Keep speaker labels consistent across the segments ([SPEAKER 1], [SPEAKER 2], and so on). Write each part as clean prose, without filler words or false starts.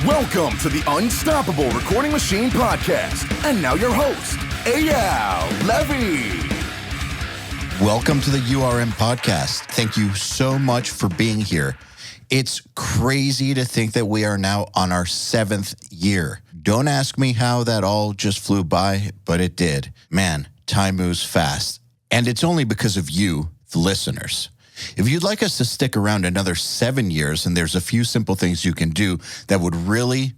[SPEAKER 1] Welcome to the Unstoppable Recording Machine Podcast. And now your host, EYAL Levy.
[SPEAKER 2] Welcome to the URM Podcast. Thank you so much for being here. It's crazy to think that we are now on our 7th year. Don't ask me how that all just flew by, but it did. Man, time moves fast. And it's only because of you, the listeners. If you'd like us to stick around another 7 years, and there's a few simple things you can do that would really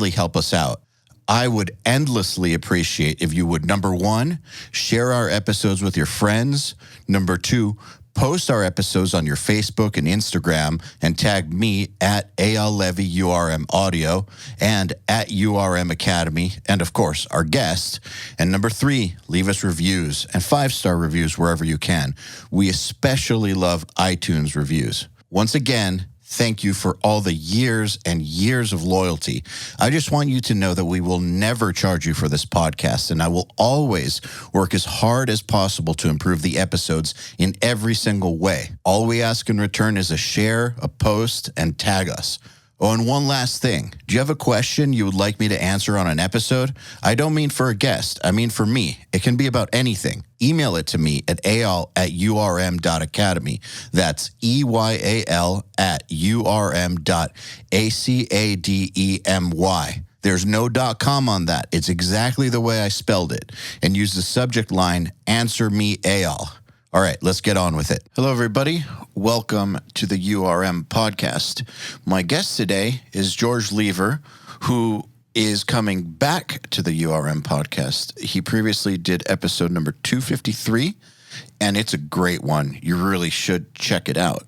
[SPEAKER 2] help us out. I would endlessly appreciate if you would, number 1, share our episodes with your friends. Number 2, post our episodes on your Facebook and Instagram and tag me at EYAL Levy URM Audio and at URM Academy, and of course, our guest. And number 3, leave us reviews and 5-star reviews wherever you can. We especially love iTunes reviews. Once again, thank you for all the years and years of loyalty. I just want you to know that we will never charge you for this podcast, and I will always work as hard as possible to improve the episodes in every single way. All we ask in return is a share, a post, and tag us. Oh, and one last thing. Do you have a question you would like me to answer on an episode? I don't mean for a guest. I mean for me. It can be about anything. Email it to me at eyal@urm.academy. That's EYAL@urm.academy. There's no .com on that. It's exactly the way I spelled it. And use the subject line, Answer Me EYAL. All right, let's get on with it. Hello, everybody. Welcome to the URM Podcast. My guest today is George Lever, who is coming back to the URM Podcast. He previously did episode number 253, and it's a great one. You really should check it out.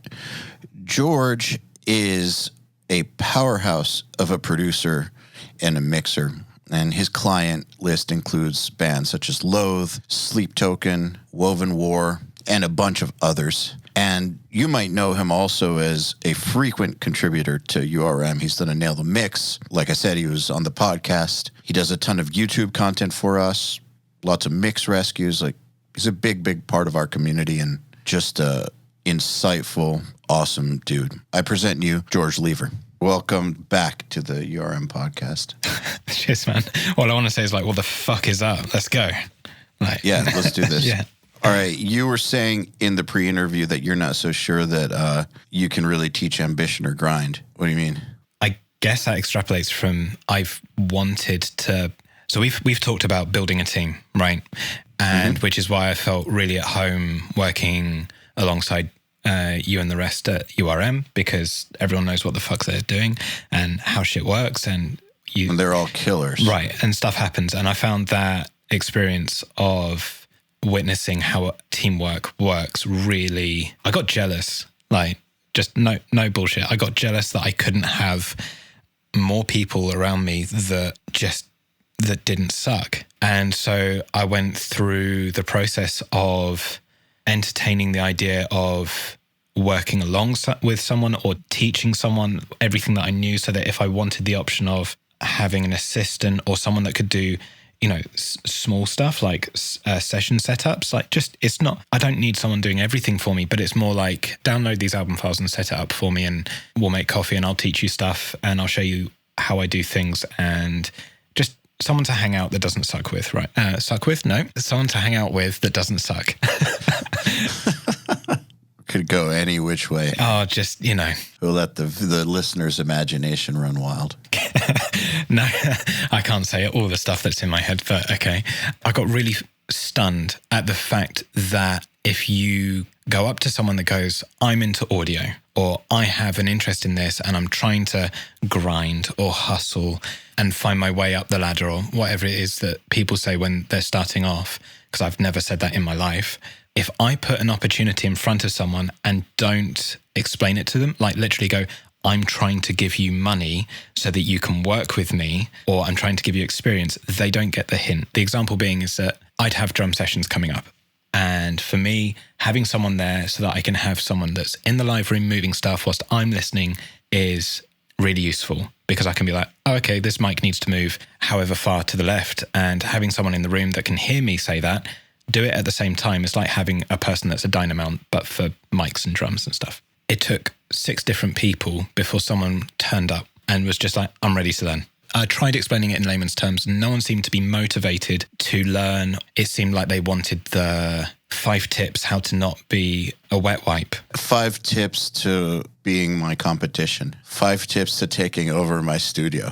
[SPEAKER 2] George is a powerhouse of a producer and a mixer, and his client list includes bands such as Loathe, Sleep Token, Woven War, and a bunch of others. And you might know him also as a frequent contributor to URM. He's done a Nail the Mix. Like I said, he was on the podcast. He does a ton of YouTube content for us, lots of mix rescues. Like, he's a big part of our community and just a insightful, awesome dude. I present you, George Lever. Welcome back to the URM Podcast.
[SPEAKER 3] Cheers, man. All I want to say is, like, what the fuck is up? Let's go.
[SPEAKER 2] Yeah, let's do this.
[SPEAKER 3] Yeah.
[SPEAKER 2] All right, you were saying in the pre-interview that you're not so sure that you can really teach ambition or grind. What do you mean?
[SPEAKER 3] I guess that extrapolates from I've wanted to. So we've talked about building a team, right? And which is why I felt really at home working alongside you and the rest at URM, because everyone knows what the fuck they're doing and how shit works, and
[SPEAKER 2] they're all killers,
[SPEAKER 3] right? And stuff happens, and I found that experience of witnessing how teamwork works really, I got jealous. Like, just no bullshit. I got jealous that I couldn't have more people around me that didn't suck. And so I went through the process of entertaining the idea of working alongside with someone or teaching someone everything that I knew, so that if I wanted the option of having an assistant or someone that could do, you know, small stuff like session setups, like, just, it's not, I don't need someone doing everything for me, but it's more like, download these album files and set it up for me, and we'll make coffee and I'll teach you stuff and I'll show you how I do things, and just someone to hang out that doesn't suck with, right? Suck with? No, someone to hang out with that doesn't suck.
[SPEAKER 2] Could go any which way.
[SPEAKER 3] Oh, just, you know.
[SPEAKER 2] We'll let the listener's imagination run wild.
[SPEAKER 3] No, I can't say all the stuff that's in my head, but okay. I got really stunned at the fact that if you go up to someone that goes, I'm into audio, or I have an interest in this and I'm trying to grind or hustle and find my way up the ladder, or whatever it is that people say when they're starting off, because I've never said that in my life. If I put an opportunity in front of someone and don't explain it to them, like literally go, I'm trying to give you money so that you can work with me, or I'm trying to give you experience, they don't get the hint. The example being is that I'd have drum sessions coming up. And for me, having someone there so that I can have someone that's in the live room moving stuff whilst I'm listening is really useful, because I can be like, oh, okay, this mic needs to move however far to the left. And having someone in the room that can hear me say that, do it at the same time, is like having a person that's a dynamo, but for mics and drums and stuff. It took 6 different people before someone turned up and was just like, I'm ready to learn. I tried explaining it in layman's terms. No one seemed to be motivated to learn. It seemed like they wanted the 5 tips how to not be a wet wipe.
[SPEAKER 2] 5 tips to being my competition. 5 tips to taking over my studio.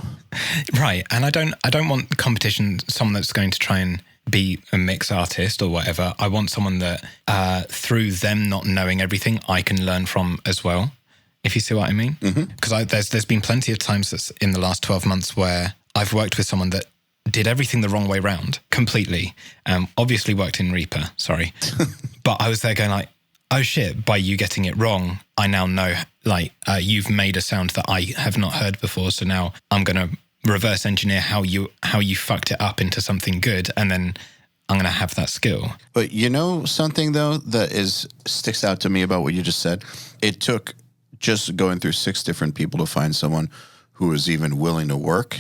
[SPEAKER 3] Right. And I don't want competition, someone that's going to try and be a mix artist or whatever. I want someone that through them not knowing everything, I can learn from as well. If you see what I mean. Because there's been plenty of times that's in the last 12 months where I've worked with someone that did everything the wrong way round, completely. Obviously worked in Reaper, sorry. But I was there going like, oh shit, by you getting it wrong, I now know, like, you've made a sound that I have not heard before, so now I'm going to reverse engineer how you fucked it up into something good, and then I'm going to have that skill.
[SPEAKER 2] But you know something, though, that sticks out to me about what you just said? It took just going through 6 different people to find someone who was even willing to work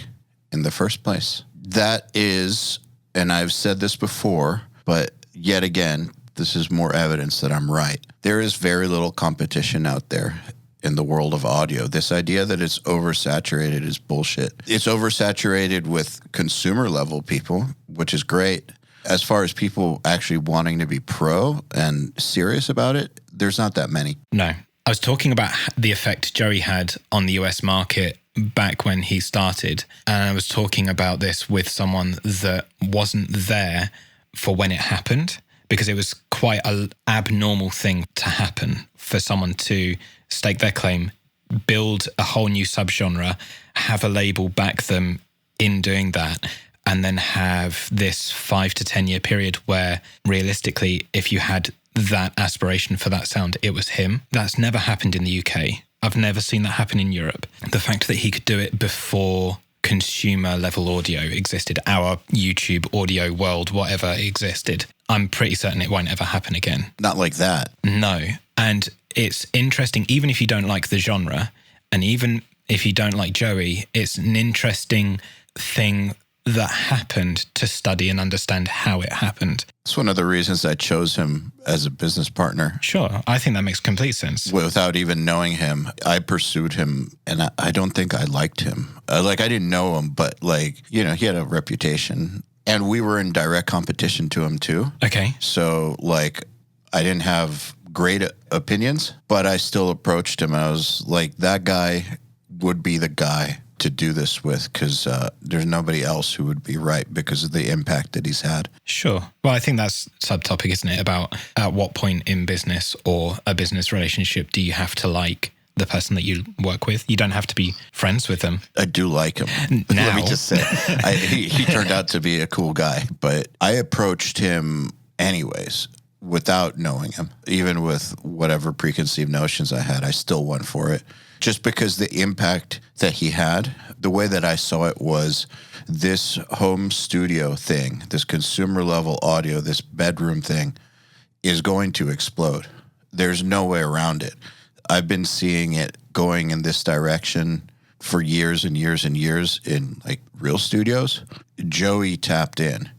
[SPEAKER 2] in the first place. That is, and I've said this before, but yet again, this is more evidence that I'm right. There is very little competition out there in the world of audio. This idea that it's oversaturated is bullshit. It's oversaturated with consumer level people, which is great. As far as people actually wanting to be pro and serious about it, there's not that many.
[SPEAKER 3] No. I was talking about the effect Joey had on the US market back when he started. And I was talking about this with someone that wasn't there for when it happened, because it was quite an abnormal thing to happen for someone to stake their claim, build a whole new subgenre, have a label back them in doing that, and then have this 5 to 10 year period where realistically, if you had that aspiration for that sound, it was him. That's never happened in the UK. I've never seen that happen in Europe. The fact that he could do it before consumer level audio existed, our YouTube audio world, whatever existed, I'm pretty certain it won't ever happen again.
[SPEAKER 2] Not like that.
[SPEAKER 3] No. And it's interesting, even if you don't like the genre, and even if you don't like Joey, it's an interesting thing that happened to study and understand how it happened.
[SPEAKER 2] It's one of the reasons I chose him as a business partner.
[SPEAKER 3] Sure. I think that makes complete sense.
[SPEAKER 2] Without even knowing him, I pursued him, and I don't think I liked him. I didn't know him, but he had a reputation, and we were in direct competition to him too.
[SPEAKER 3] Okay.
[SPEAKER 2] So I didn't have great opinions, but I still approached him. I was like, that guy would be the guy to do this with, because there's nobody else who would be right because of the impact that he's had.
[SPEAKER 3] Sure. Well, I think that's subtopic, isn't it? About at what point in business or a business relationship do you have to like the person that you work with? You don't have to be friends with them.
[SPEAKER 2] I do like him.
[SPEAKER 3] Now.
[SPEAKER 2] Let me just say, he turned out to be a cool guy, but I approached him anyways without knowing him. Even with whatever preconceived notions I had, I still went for it. Just because the impact that he had, the way that I saw it was this home studio thing, this consumer level audio, this bedroom thing is going to explode. There's no way around it. I've been seeing it going in this direction for years and years and years in real studios. Joey tapped in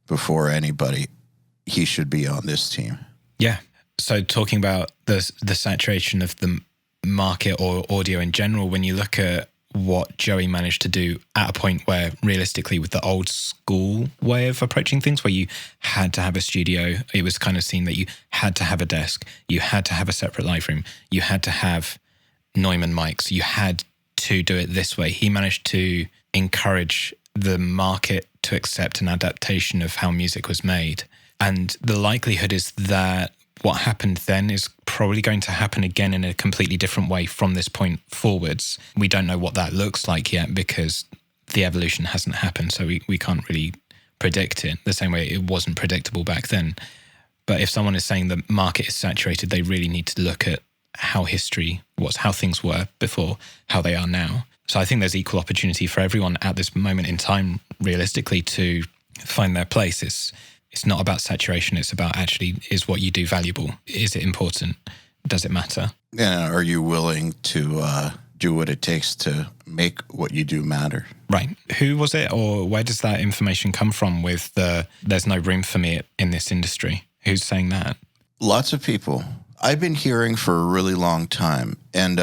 [SPEAKER 2] before anybody. He should be on this team.
[SPEAKER 3] Yeah. So talking about the saturation of the market or audio in general, when you look at what Joey managed to do at a point where realistically with the old school way of approaching things, where you had to have a studio, it was kind of seen that you had to have a desk, you had to have a separate live room, you had to have Neumann mics, you had to do it this way. He managed to encourage the market to accept an adaptation of how music was made. And the likelihood is that what happened then is probably going to happen again in a completely different way from this point forwards. We don't know what that looks like yet because the evolution hasn't happened, so we can't really predict it the same way it wasn't predictable back then. But if someone is saying the market is saturated, they really need to look at how history was, how things were before, how they are now. So I think there's equal opportunity for everyone at this moment in time, realistically, to find their place. It's not about saturation. It's about actually, is what you do valuable? Is it important? Does it matter?
[SPEAKER 2] Yeah. Are you willing to do what it takes to make what you do matter?
[SPEAKER 3] Right. Who was it, or where does that information come from with there's no room for me in this industry? Who's saying that?
[SPEAKER 2] Lots of people. I've been hearing for a really long time, and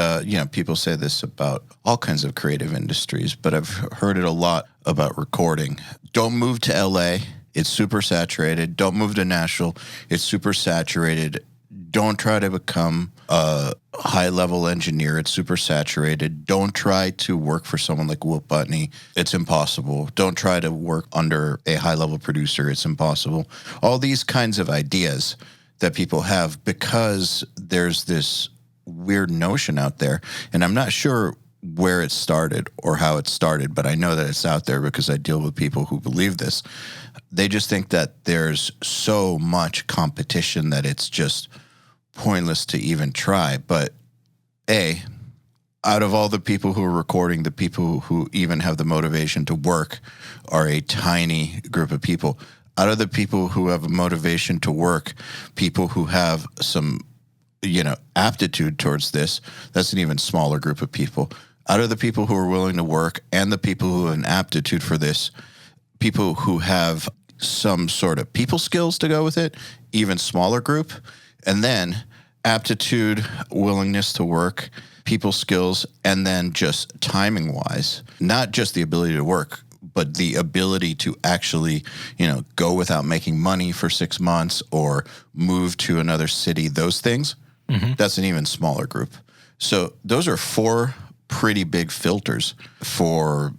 [SPEAKER 2] people say this about all kinds of creative industries, but I've heard it a lot about recording. Don't move to LA. It's super saturated. Don't move to Nashville. It's super saturated. Don't try to become a high-level engineer. It's super saturated. Don't try to work for someone like Will Putney. It's impossible. Don't try to work under a high-level producer. It's impossible. All these kinds of ideas that people have because there's this weird notion out there, and I'm not sure where it started or how it started, but I know that it's out there because I deal with people who believe this. They just think that there's so much competition that it's just pointless to even try. But out of all the people who are recording, the people who even have the motivation to work are a tiny group of people. Out of the people who have a motivation to work, people who have some, aptitude towards this, that's an even smaller group of people. Out of the people who are willing to work and the people who have an aptitude for this, people who have some sort of people skills to go with it, even smaller group. And then aptitude, willingness to work, people skills, and then just timing wise, not just the ability to work, but the ability to actually, go without making money for 6 months or move to another city, those things, that's an even smaller group. So those are 4 pretty big filters for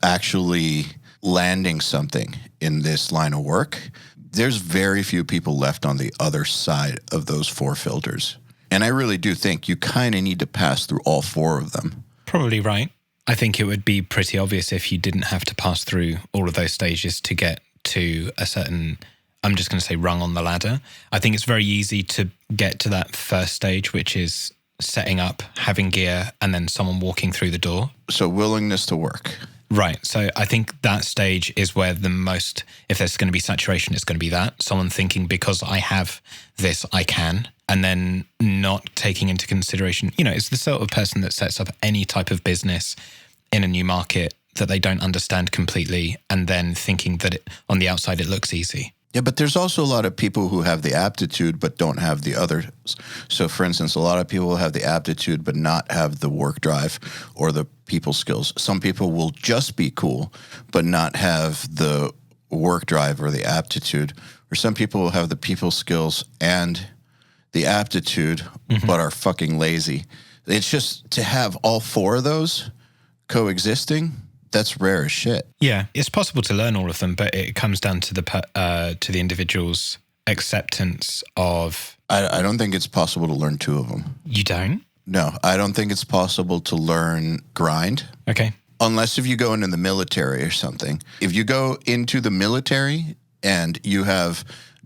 [SPEAKER 2] actually landing something in this line of work. There's very few people left on the other side of those 4 filters. And I really do think you kind of need to pass through all 4 of them.
[SPEAKER 3] Probably right. I think it would be pretty obvious if you didn't have to pass through all of those stages to get to a certain, I'm just going to say, rung on the ladder. I think it's very easy to get to that first stage, which is setting up, having gear, and then someone walking through the door.
[SPEAKER 2] So willingness to work.
[SPEAKER 3] Right. So I think that stage is where the most, if there's going to be saturation, it's going to be that. Someone thinking, because I have this, I can. And then not taking into consideration, it's the sort of person that sets up any type of business in a new market that they don't understand completely, and then thinking that on the outside it looks easy.
[SPEAKER 2] Yeah, but there's also a lot of people who have the aptitude but don't have the others. So, for instance, a lot of people will have the aptitude but not have the work drive or the people skills. Some people will just be cool but not have the work drive or the aptitude. Or some people will have the people skills and the aptitude but are fucking lazy. It's just to have all 4 of those coexisting, that's rare as shit.
[SPEAKER 3] Yeah, it's possible to learn all of them, but it comes down to the individual's acceptance of...
[SPEAKER 2] I don't think it's possible to learn 2 of them.
[SPEAKER 3] You don't?
[SPEAKER 2] No, I don't think it's possible to learn grind.
[SPEAKER 3] Okay.
[SPEAKER 2] Unless if you go into the military or something. If you go into the military and you have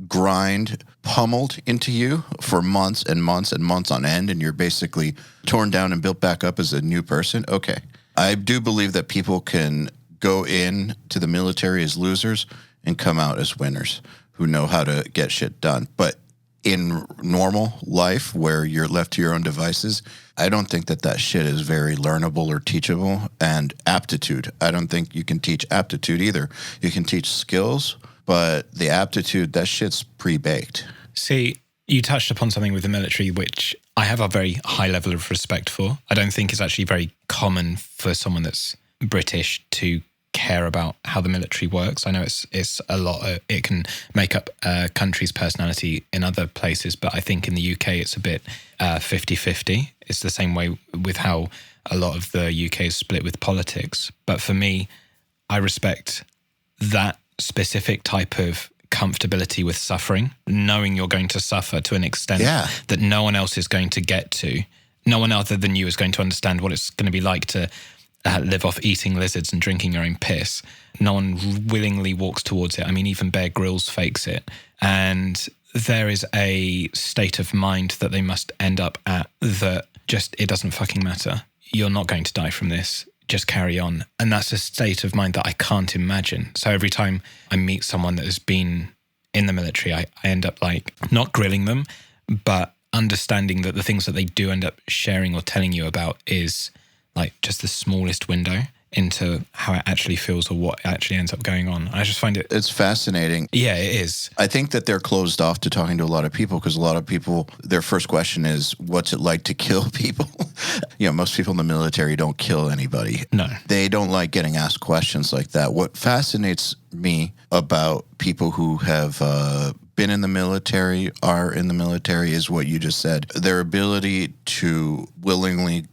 [SPEAKER 2] grind pummeled into you for months and months and months on end, and you're basically torn down and built back up as a new person, okay. I do believe that people can go in to the military as losers and come out as winners who know how to get shit done. But in normal life where you're left to your own devices, I don't think that shit is very learnable or teachable. And aptitude, I don't think you can teach aptitude either. You can teach skills, but the aptitude, that shit's pre-baked.
[SPEAKER 3] See, you touched upon something with the military, which I have a very high level of respect for. I don't think it's actually very common for someone that's British to care about how the military works. I know it's a lot. It can make up a country's personality in other places, but I think in the UK it's a bit 50-50. It's the same way with how a lot of the UK is split with politics. But for me, I respect that specific type of comfortability with suffering, knowing you're going to suffer to an extent that no one else is going to get to. No one other than you is going to understand what it's going to be like to live off eating lizards and drinking your own piss. No one willingly walks towards it. I mean, even Bear Grylls fakes it. And there is a state of mind that they must end up at that just, it doesn't fucking matter. You're not going to die from this. Just carry on. And that's a state of mind that I can't imagine. So every time I meet someone that has been in the military, I end up like not grilling them, but understanding that the things that they do end up sharing or telling you about is like just the smallest window into how it actually feels or what actually ends up going on. I just find it...
[SPEAKER 2] It's fascinating.
[SPEAKER 3] Yeah, it is.
[SPEAKER 2] I think that they're closed off to talking to a lot of people because a lot of people, their first question is, what's it like to kill people? Most people in the military don't kill anybody.
[SPEAKER 3] No.
[SPEAKER 2] They don't like getting asked questions like that. What fascinates me about people who have been in the military, are in the military, is what you just said. Their ability to willingly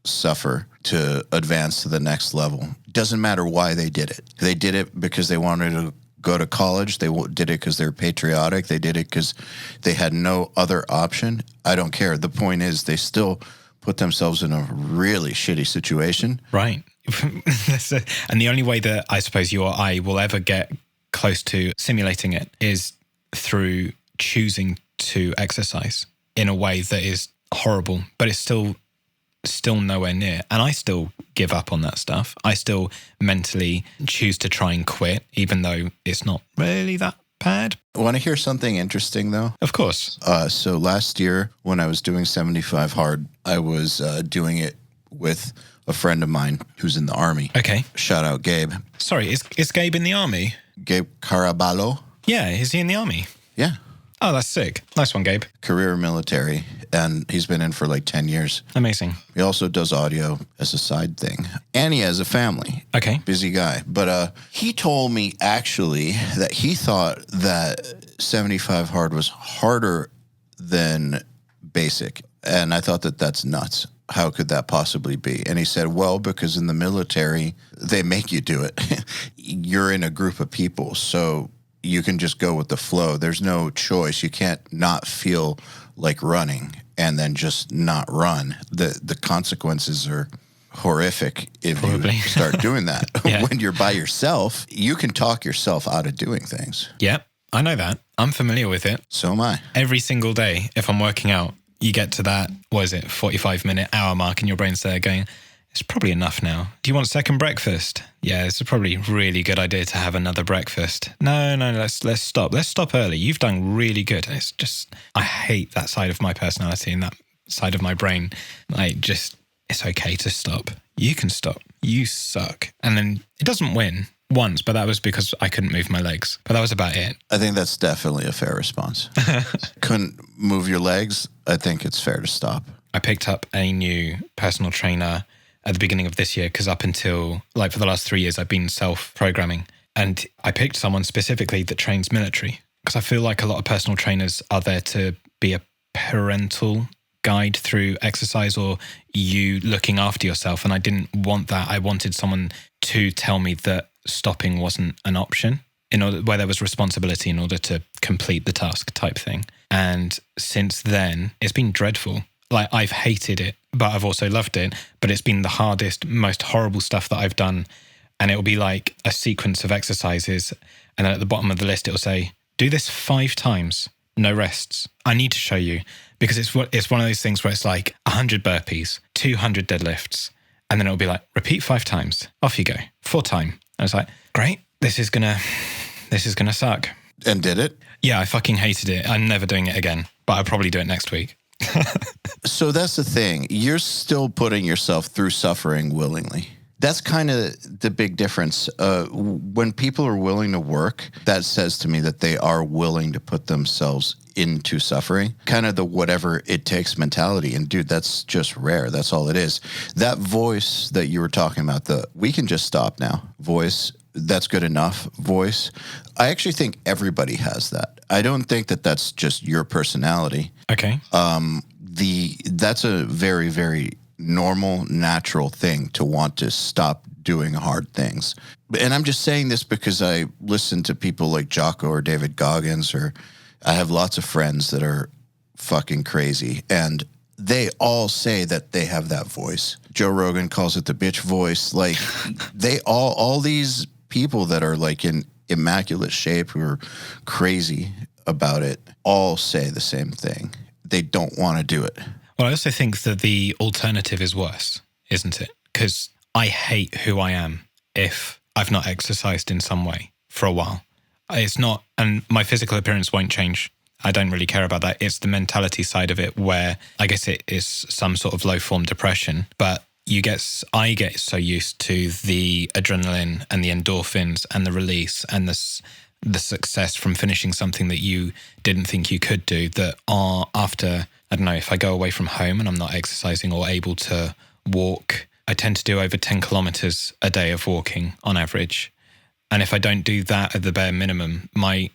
[SPEAKER 2] suffer to advance to the next level. Doesn't matter why they did it. They did it because they wanted to go to college. They did it because they're patriotic. They did it because they had no other option. I don't care. The point is they still put themselves in a really shitty situation.
[SPEAKER 3] Right. And the only way that I suppose you or I will ever get close to simulating it is through choosing to exercise in a way that is horrible, but it's still nowhere near. And I still give up on that stuff. I still mentally choose to try and quit, even though it's not really that bad.
[SPEAKER 2] Want to hear something interesting, though?
[SPEAKER 3] Of course.
[SPEAKER 2] So last year, when I was doing 75 hard, I was doing it with a friend of mine who's in the Army.
[SPEAKER 3] Okay.
[SPEAKER 2] Shout out Gabe.
[SPEAKER 3] Sorry, is Gabe in the Army?
[SPEAKER 2] Gabe Caraballo.
[SPEAKER 3] Yeah, is he in the Army?
[SPEAKER 2] Yeah.
[SPEAKER 3] Oh, that's sick. Nice one, Gabe.
[SPEAKER 2] Career military, and he's been in for like 10 years.
[SPEAKER 3] Amazing.
[SPEAKER 2] He also does audio as a side thing. And he has a family.
[SPEAKER 3] Okay.
[SPEAKER 2] Busy guy. But he told me actually that he thought that 75 hard was harder than basic. And I thought that that's nuts. How could that possibly be? And he said, well, because in the military, they make you do it. You're in a group of people, so you can just go with the flow. There's no choice. You can't not feel like running and then just not run. The consequences are horrific if you start doing that.
[SPEAKER 3] Yeah.
[SPEAKER 2] When you're by yourself, you can talk yourself out of doing things.
[SPEAKER 3] Yep, I know that. I'm familiar with it.
[SPEAKER 2] So am I.
[SPEAKER 3] Every single day, if I'm working out, you get to that, 45-minute hour mark, and your brain's there going, it's probably enough now. Do you want second breakfast? Yeah, it's probably a really good idea to have another breakfast. No, let's stop. Let's stop early. You've done really good. It's just, I hate that side of my personality and that side of my brain. It's okay to stop. You can stop. You suck. And then it doesn't win once, but that was because I couldn't move my legs. But that was about it.
[SPEAKER 2] I think that's definitely a fair response. Couldn't move your legs? I think it's fair to stop.
[SPEAKER 3] I picked up a new personal trainer at the beginning of this year because up until, for the last 3 years, I've been self-programming. And I picked someone specifically that trains military because I feel like a lot of personal trainers are there to be a parental guide through exercise or you looking after yourself. And I didn't want that. I wanted someone to tell me that stopping wasn't an option where there was responsibility in order to complete the task type thing. And since then, it's been dreadful. I've hated it, but I've also loved it. But it's been the hardest, most horrible stuff that I've done. And it'll be like a sequence of exercises. And then at the bottom of the list, it'll say, do this 5 times, no rests. I need to show you because it's one of those things where it's like 100 burpees, 200 deadlifts. And then it'll be like, repeat 5 times. Off you go. 4 times. And it's like, great, this is gonna suck.
[SPEAKER 2] And did it?
[SPEAKER 3] Yeah, I fucking hated it. I'm never doing it again, but I'll probably do it next week.
[SPEAKER 2] So that's the thing. You're still putting yourself through suffering willingly. That's kind of the big difference. When people are willing to work, that says to me that they are willing to put themselves into suffering, kind of the whatever it takes mentality. And dude, that's just rare. That's all it is. That voice that you were talking about, the we can just stop now voice, that's good enough voice. I actually think everybody has that. I don't think that that's just your personality.
[SPEAKER 3] Okay.
[SPEAKER 2] That's a very, very normal, natural thing to want to stop doing hard things. And I'm just saying this because I listen to people like Jocko or David Goggins, or I have lots of friends that are fucking crazy, and they all say that they have that voice. Joe Rogan calls it the bitch voice. Like they all these people that are like in immaculate shape who are crazy about it all say the same thing. They don't want to do it.
[SPEAKER 3] Well, I also think that the alternative is worse, isn't it? Because I hate who I am if I've not exercised in some way for a while. It's not, and my physical appearance won't change. I don't really care about that. It's the mentality side of it where I guess it is some sort of low form depression, but I get so used to the adrenaline and the endorphins and the release and the success from finishing something that you didn't think you could do, that after, I don't know, if I go away from home and I'm not exercising or able to walk, I tend to do over 10 kilometers a day of walking on average. And if I don't do that at the bare minimum, my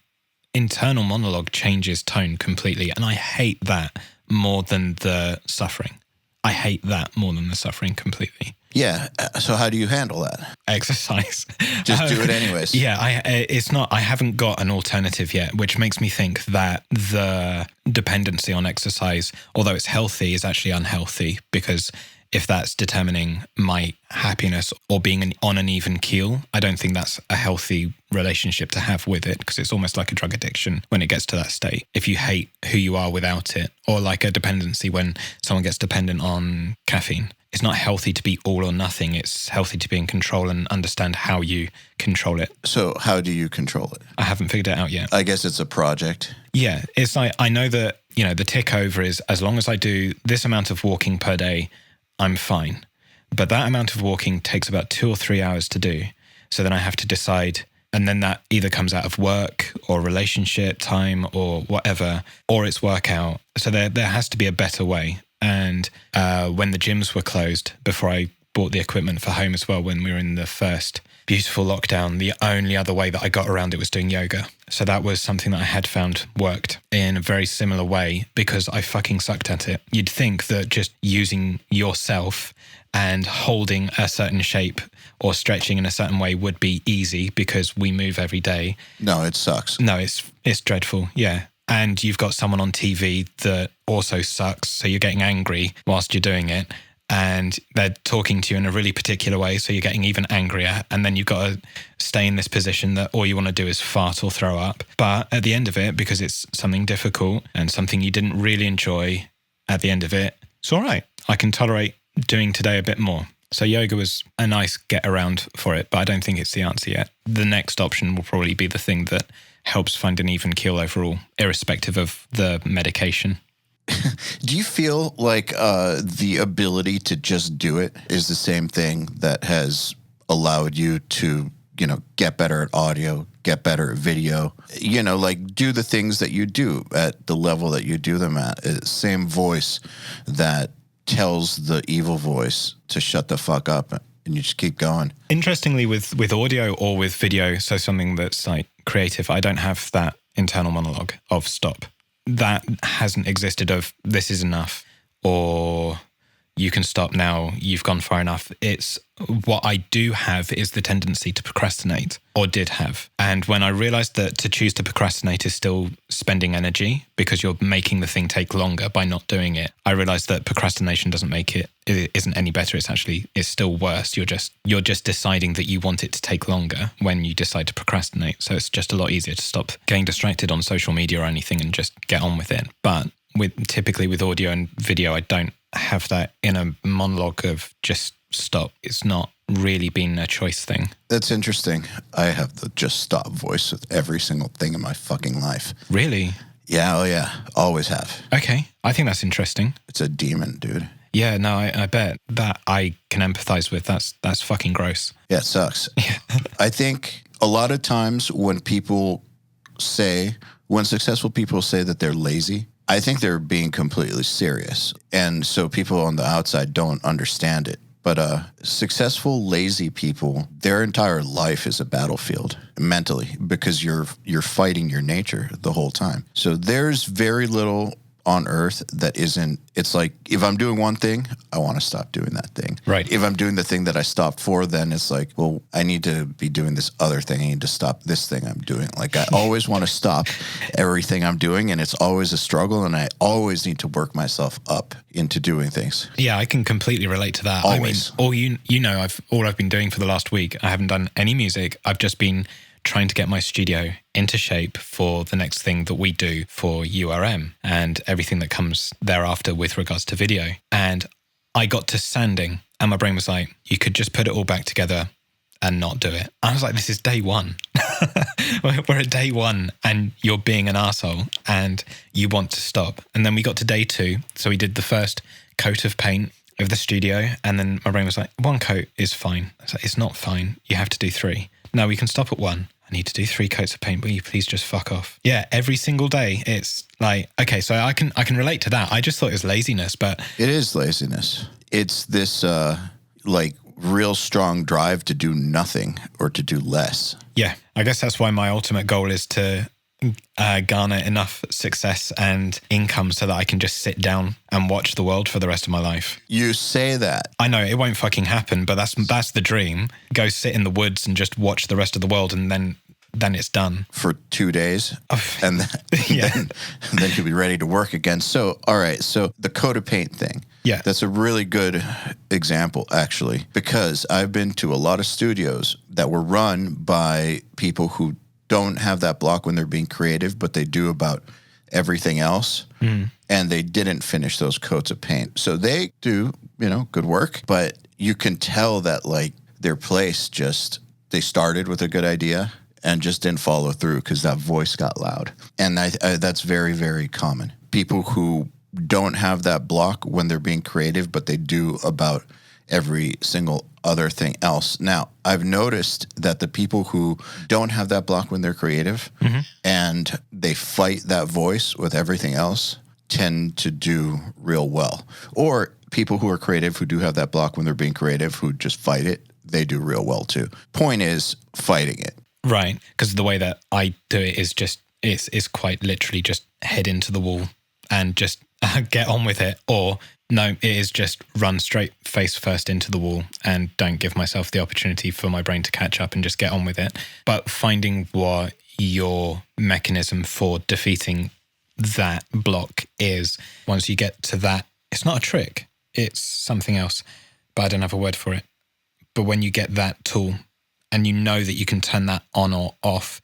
[SPEAKER 3] internal monologue changes tone completely. And I hate that more than the suffering. I hate that more than the suffering completely.
[SPEAKER 2] Yeah. So how do you handle that?
[SPEAKER 3] Exercise.
[SPEAKER 2] Just do it anyways.
[SPEAKER 3] Yeah, I haven't got an alternative yet, which makes me think that the dependency on exercise, although it's healthy, is actually unhealthy, because if that's determining my happiness or being on an even keel, I don't think that's a healthy relationship to have with it, because it's almost like a drug addiction when it gets to that state. If you hate who you are without it, or like a dependency when someone gets dependent on caffeine, it's not healthy to be all or nothing. It's healthy to be in control and understand how you control it.
[SPEAKER 2] So how do you control it?
[SPEAKER 3] I haven't figured it out yet.
[SPEAKER 2] I guess it's a project.
[SPEAKER 3] Yeah, it's like, I know that, the tick over is, as long as I do this amount of walking per day, I'm fine. But that amount of walking takes about 2 or 3 hours to do. So then I have to decide, and then that either comes out of work or relationship time or whatever, or it's workout. So there has to be a better way. And when the gyms were closed, before I bought the equipment for home as well, when we were in the first beautiful lockdown, the only other way that I got around it was doing yoga. So that was something that I had found worked in a very similar way, because I fucking sucked at it. You'd think that just using yourself and holding a certain shape or stretching in a certain way would be easy, because we move every day.
[SPEAKER 2] No, it sucks.
[SPEAKER 3] No, it's dreadful. Yeah. And you've got someone on TV that also sucks. So you're getting angry whilst you're doing it. And they're talking to you in a really particular way, so you're getting even angrier. And then you've got to stay in this position that all you want to do is fart or throw up. But at the end of it, because it's something difficult and something you didn't really enjoy, at the end of it, it's all right. I can tolerate doing today a bit more. So yoga was a nice get around for it, but I don't think it's the answer yet. The next option will probably be the thing that helps find an even keel overall, irrespective of the medication.
[SPEAKER 2] Do you feel like the ability to just do it is the same thing that has allowed you to, get better at audio, get better at video, like do the things that you do at the level that you do them at? Same voice that tells the evil voice to shut the fuck up, and you just keep going. Interestingly,
[SPEAKER 3] with audio or with video, so something that's like creative, I don't have that internal monologue of stop. That hasn't existed of this is enough, or you can stop now, you've gone far enough. It's what I do have is the tendency to procrastinate, or did have. And when I realized that to choose to procrastinate is still spending energy because you're making the thing take longer by not doing it, I realized that procrastination it isn't any better. It's still worse. You're just deciding that you want it to take longer when you decide to procrastinate. So it's just a lot easier to stop getting distracted on social media or anything and just get on with it. But typically with audio and video, I don't have that inner monologue of just stop. It's not really been a choice thing.
[SPEAKER 2] That's interesting. I have the just stop voice with every single thing in my fucking life.
[SPEAKER 3] Really?
[SPEAKER 2] Yeah, oh yeah. Always have.
[SPEAKER 3] Okay. I think that's interesting.
[SPEAKER 2] It's a demon, dude.
[SPEAKER 3] Yeah, no, I bet that I can empathize with. That's fucking gross.
[SPEAKER 2] Yeah, it sucks. I think a lot of times when successful people say that they're lazy, I think they're being completely serious. And so people on the outside don't understand it. But successful, lazy people, their entire life is a battlefield mentally, because you're fighting your nature the whole time. So there's very little on earth that isn't, it's like, if I'm doing one thing, I want to stop doing that thing.
[SPEAKER 3] Right.
[SPEAKER 2] If I'm doing the thing that I stopped for, then it's like, well, I need to be doing this other thing. I need to stop this thing I'm doing. Like, I always want to stop everything I'm doing, and it's always a struggle, and I always need to work myself up into doing things.
[SPEAKER 3] Yeah, I can completely relate to that.
[SPEAKER 2] Always.
[SPEAKER 3] I mean, all I've been doing for the last week, I haven't done any music. I've just been trying to get my studio into shape for the next thing that we do for URM and everything that comes thereafter with regards to video. And I got to sanding, and my brain was like, you could just put it all back together and not do it. I was like, this is day one. We're at day one and you're being an arsehole and you want to stop. And then we got to day two. So we did the first coat of paint of the studio. And then my brain was like, 1 coat is fine. I was like, it's not fine. You have to do 3. No, we can stop at 1. I need to do 3 coats of paint. Will you please just fuck off? Yeah, every single day. It's like, okay, so I can relate to that. I just thought it was laziness, but
[SPEAKER 2] it is laziness. It's this like real strong drive to do nothing or to do less.
[SPEAKER 3] Yeah, I guess that's why my ultimate goal is to garner enough success and income so that I can just sit down and watch the world for the rest of my life.
[SPEAKER 2] You say that.
[SPEAKER 3] I know it won't fucking happen, but that's the dream. Go sit in the woods and just watch the rest of the world, and then it's done.
[SPEAKER 2] For 2 days, and then you'll be ready to work again. So, all right, so the coat of paint thing.
[SPEAKER 3] Yeah.
[SPEAKER 2] That's a really good example, actually, because I've been to a lot of studios that were run by people who don't have that block when they're being creative, but they do about everything else. And they didn't finish those coats of paint. So they do, good work, but you can tell that like their place they started with a good idea and just didn't follow through because that voice got loud. And that's very, very common. People who don't have that block when they're being creative, but they do about every single other thing else. Now, I've noticed that the people who don't have that block when they're creative and they fight that voice with everything else tend to do real well. Or people who are creative who do have that block when they're being creative who just fight it, they do real well too. Point is fighting it.
[SPEAKER 3] Right, because the way that I do it is just, it's quite literally just head into the wall and just get on with it. Or no, it is just run straight face first into the wall and don't give myself the opportunity for my brain to catch up and just get on with it. But finding what your mechanism for defeating that block is, once you get to that, it's not a trick, it's something else, but I don't have a word for it. But when you get that tool and you know that you can turn that on or off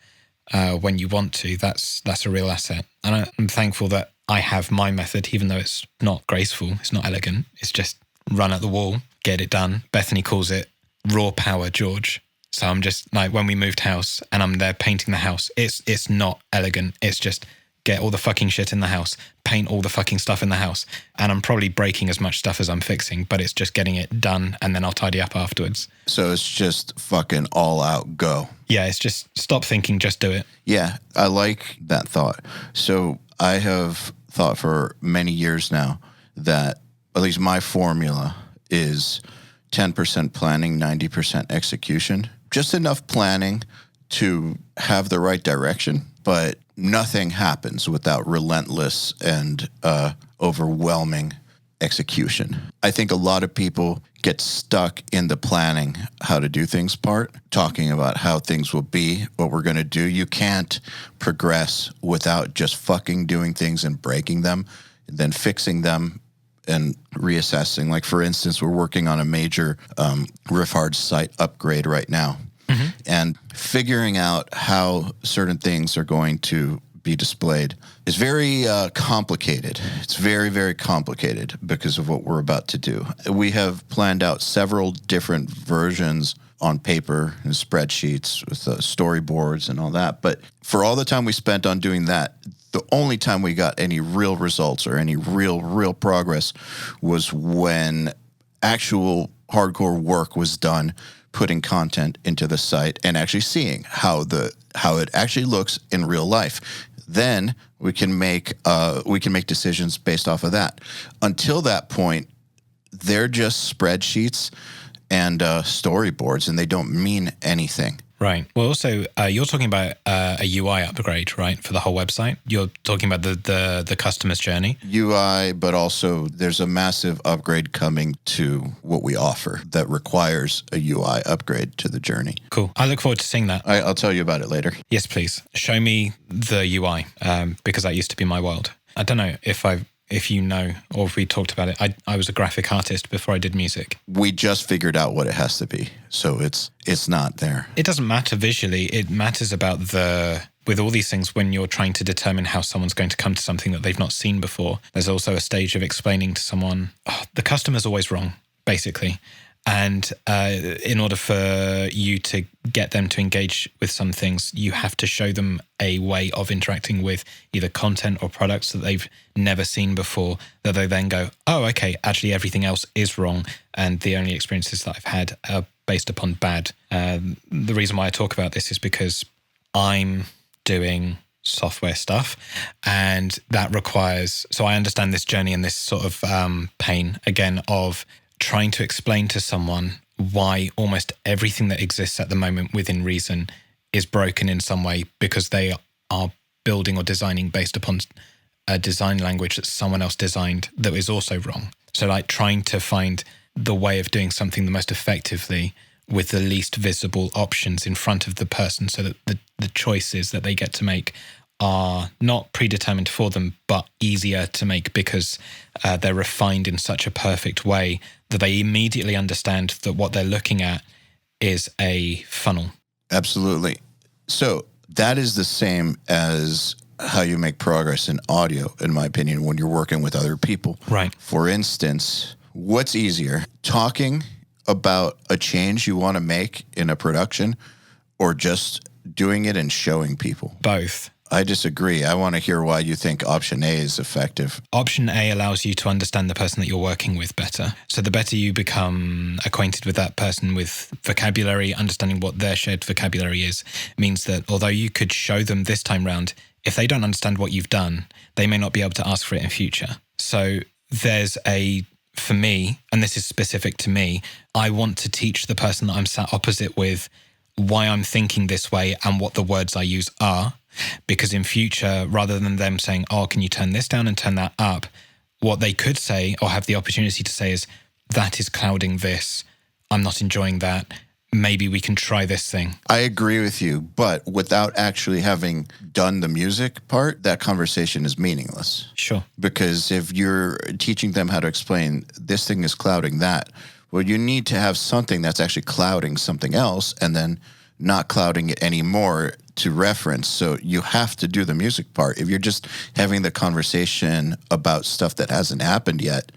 [SPEAKER 3] when you want to, that's a real asset. And I'm thankful that I have my method, even though it's not graceful, it's not elegant. It's just run at the wall, get it done. Bethany calls it raw power, George. So I'm just like, when we moved house and I'm there painting the house, it's not elegant. It's just get all the fucking shit in the house, paint all the fucking stuff in the house. And I'm probably breaking as much stuff as I'm fixing, but it's just getting it done and then I'll tidy up afterwards.
[SPEAKER 2] So it's just fucking all out go.
[SPEAKER 3] Yeah, it's just stop thinking, just do it.
[SPEAKER 2] Yeah, I like that thought. So I have thought for many years now that at least my formula is 10% planning, 90% execution. Just enough planning to have the right direction, but nothing happens without relentless and overwhelming execution. I think a lot of people get stuck in the planning how to do things part, talking about how things will be, what we're going to do. You can't progress without just fucking doing things and breaking them, and then fixing them and reassessing. Like, for instance, we're working on a major Riff Hard site upgrade right now. And figuring out how certain things are going to be displayed is very complicated. It's very, very complicated because of what we're about to do. We have planned out several different versions on paper and spreadsheets with storyboards and all that. But for all the time we spent on doing that, the only time we got any real results or any real progress was when actual hardcore work was done, putting content into the site and actually seeing how it actually looks in real life. Then we can make decisions based off of that. Until that point, they're just spreadsheets and storyboards, and they don't mean anything.
[SPEAKER 3] Right. Well, also, you're talking about a UI upgrade, right, for the whole website? You're talking about the customer's journey?
[SPEAKER 2] UI, but also there's a massive upgrade coming to what we offer that requires a UI upgrade to the journey.
[SPEAKER 3] Cool. I look forward to seeing that.
[SPEAKER 2] I'll tell you about it later.
[SPEAKER 3] Yes, please. Show me the UI, because that used to be my world. I don't know if you know, or if we talked about it. I was a graphic artist before I did music.
[SPEAKER 2] We just figured out what it has to be, so it's not there.
[SPEAKER 3] It doesn't matter visually. It matters about with all these things, when you're trying to determine how someone's going to come to something that they've not seen before, there's also a stage of explaining to someone, the customer's always wrong, basically. And in order for you to get them to engage with some things, you have to show them a way of interacting with either content or products that they've never seen before, that they then go, oh, okay, actually everything else is wrong. And the only experiences that I've had are based upon bad. The reason why I talk about this is because I'm doing software stuff, and that requires, so I understand this journey and this sort of pain again of trying to explain to someone why almost everything that exists at the moment within reason is broken in some way because they are building or designing based upon a design language that someone else designed that is also wrong. So like trying to find the way of doing something the most effectively with the least visible options in front of the person so that the choices that they get to make are not predetermined for them, but easier to make because they're refined in such a perfect way that they immediately understand that what they're looking at is a funnel.
[SPEAKER 2] Absolutely. So that is the same as how you make progress in audio, in my opinion, when you're working with other people.
[SPEAKER 3] Right.
[SPEAKER 2] For instance, what's easier, talking about a change you want to make in a production or just doing it and showing people?
[SPEAKER 3] Both.
[SPEAKER 2] I disagree. I want to hear why you think option A is effective.
[SPEAKER 3] Option A allows you to understand the person that you're working with better. So the better you become acquainted with that person with vocabulary, understanding what their shared vocabulary is, means that although you could show them this time round, if they don't understand what you've done, they may not be able to ask for it in future. So there's for me, and this is specific to me, I want to teach the person that I'm sat opposite with why I'm thinking this way and what the words I use are. Because in future, rather than them saying, oh, can you turn this down and turn that up? What they could say or have the opportunity to say is, that is clouding this. I'm not enjoying that. Maybe we can try this thing.
[SPEAKER 2] I agree with you, but without actually having done the music part, that conversation is meaningless.
[SPEAKER 3] Sure.
[SPEAKER 2] Because if you're teaching them how to explain this thing is clouding that, well, you need to have something that's actually clouding something else and then not clouding it anymore to reference. So you have to do the music part. If you're just having the conversation about stuff that hasn't happened yet,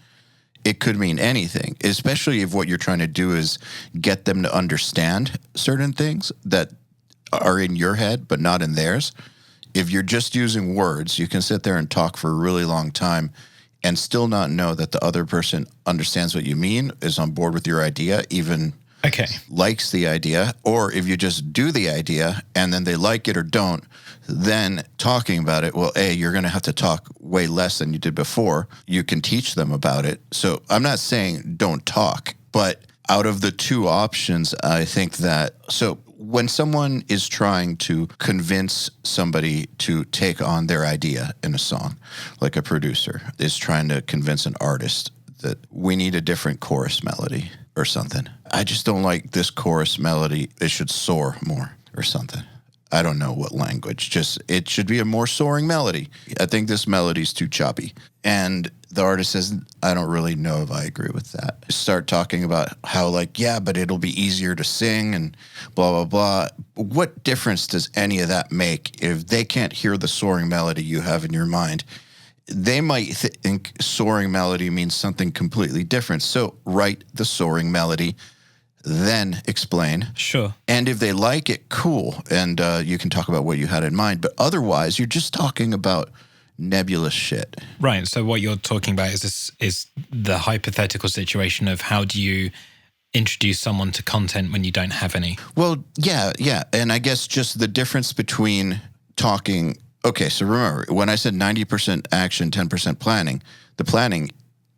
[SPEAKER 2] it could mean anything, especially if what you're trying to do is get them to understand certain things that are in your head but not in theirs. If you're just using words, you can sit there and talk for a really long time and still not know that the other person understands what you mean, is on board with your idea, even likes the idea. Or if you just do the idea and then they like it or don't, then talking about it, well, A, you're going to have to talk way less than you did before. You can teach them about it. So I'm not saying don't talk, but out of the two options, I think that, so when someone is trying to convince somebody to take on their idea in a song, like a producer is trying to convince an artist that we need a different chorus melody or something. I just don't like this chorus melody. It should soar more or something. I don't know what language, just it should be a more soaring melody. I think this melody's too choppy. And the artist says, I don't really know if I agree with that. Start talking about how like, yeah, but it'll be easier to sing and blah, blah, blah. What difference does any of that make if they can't hear the soaring melody you have in your mind? They might think soaring melody means something completely different. So write the soaring melody, then explain.
[SPEAKER 3] Sure.
[SPEAKER 2] And if they like it, cool. And you can talk about what you had in mind. But otherwise, you're just talking about nebulous shit.
[SPEAKER 3] Right. So what you're talking about is the hypothetical situation of how do you introduce someone to content when you don't have any?
[SPEAKER 2] Well, yeah. And I guess just the difference between talking. Okay, so remember, when I said 90% action, 10% planning, the planning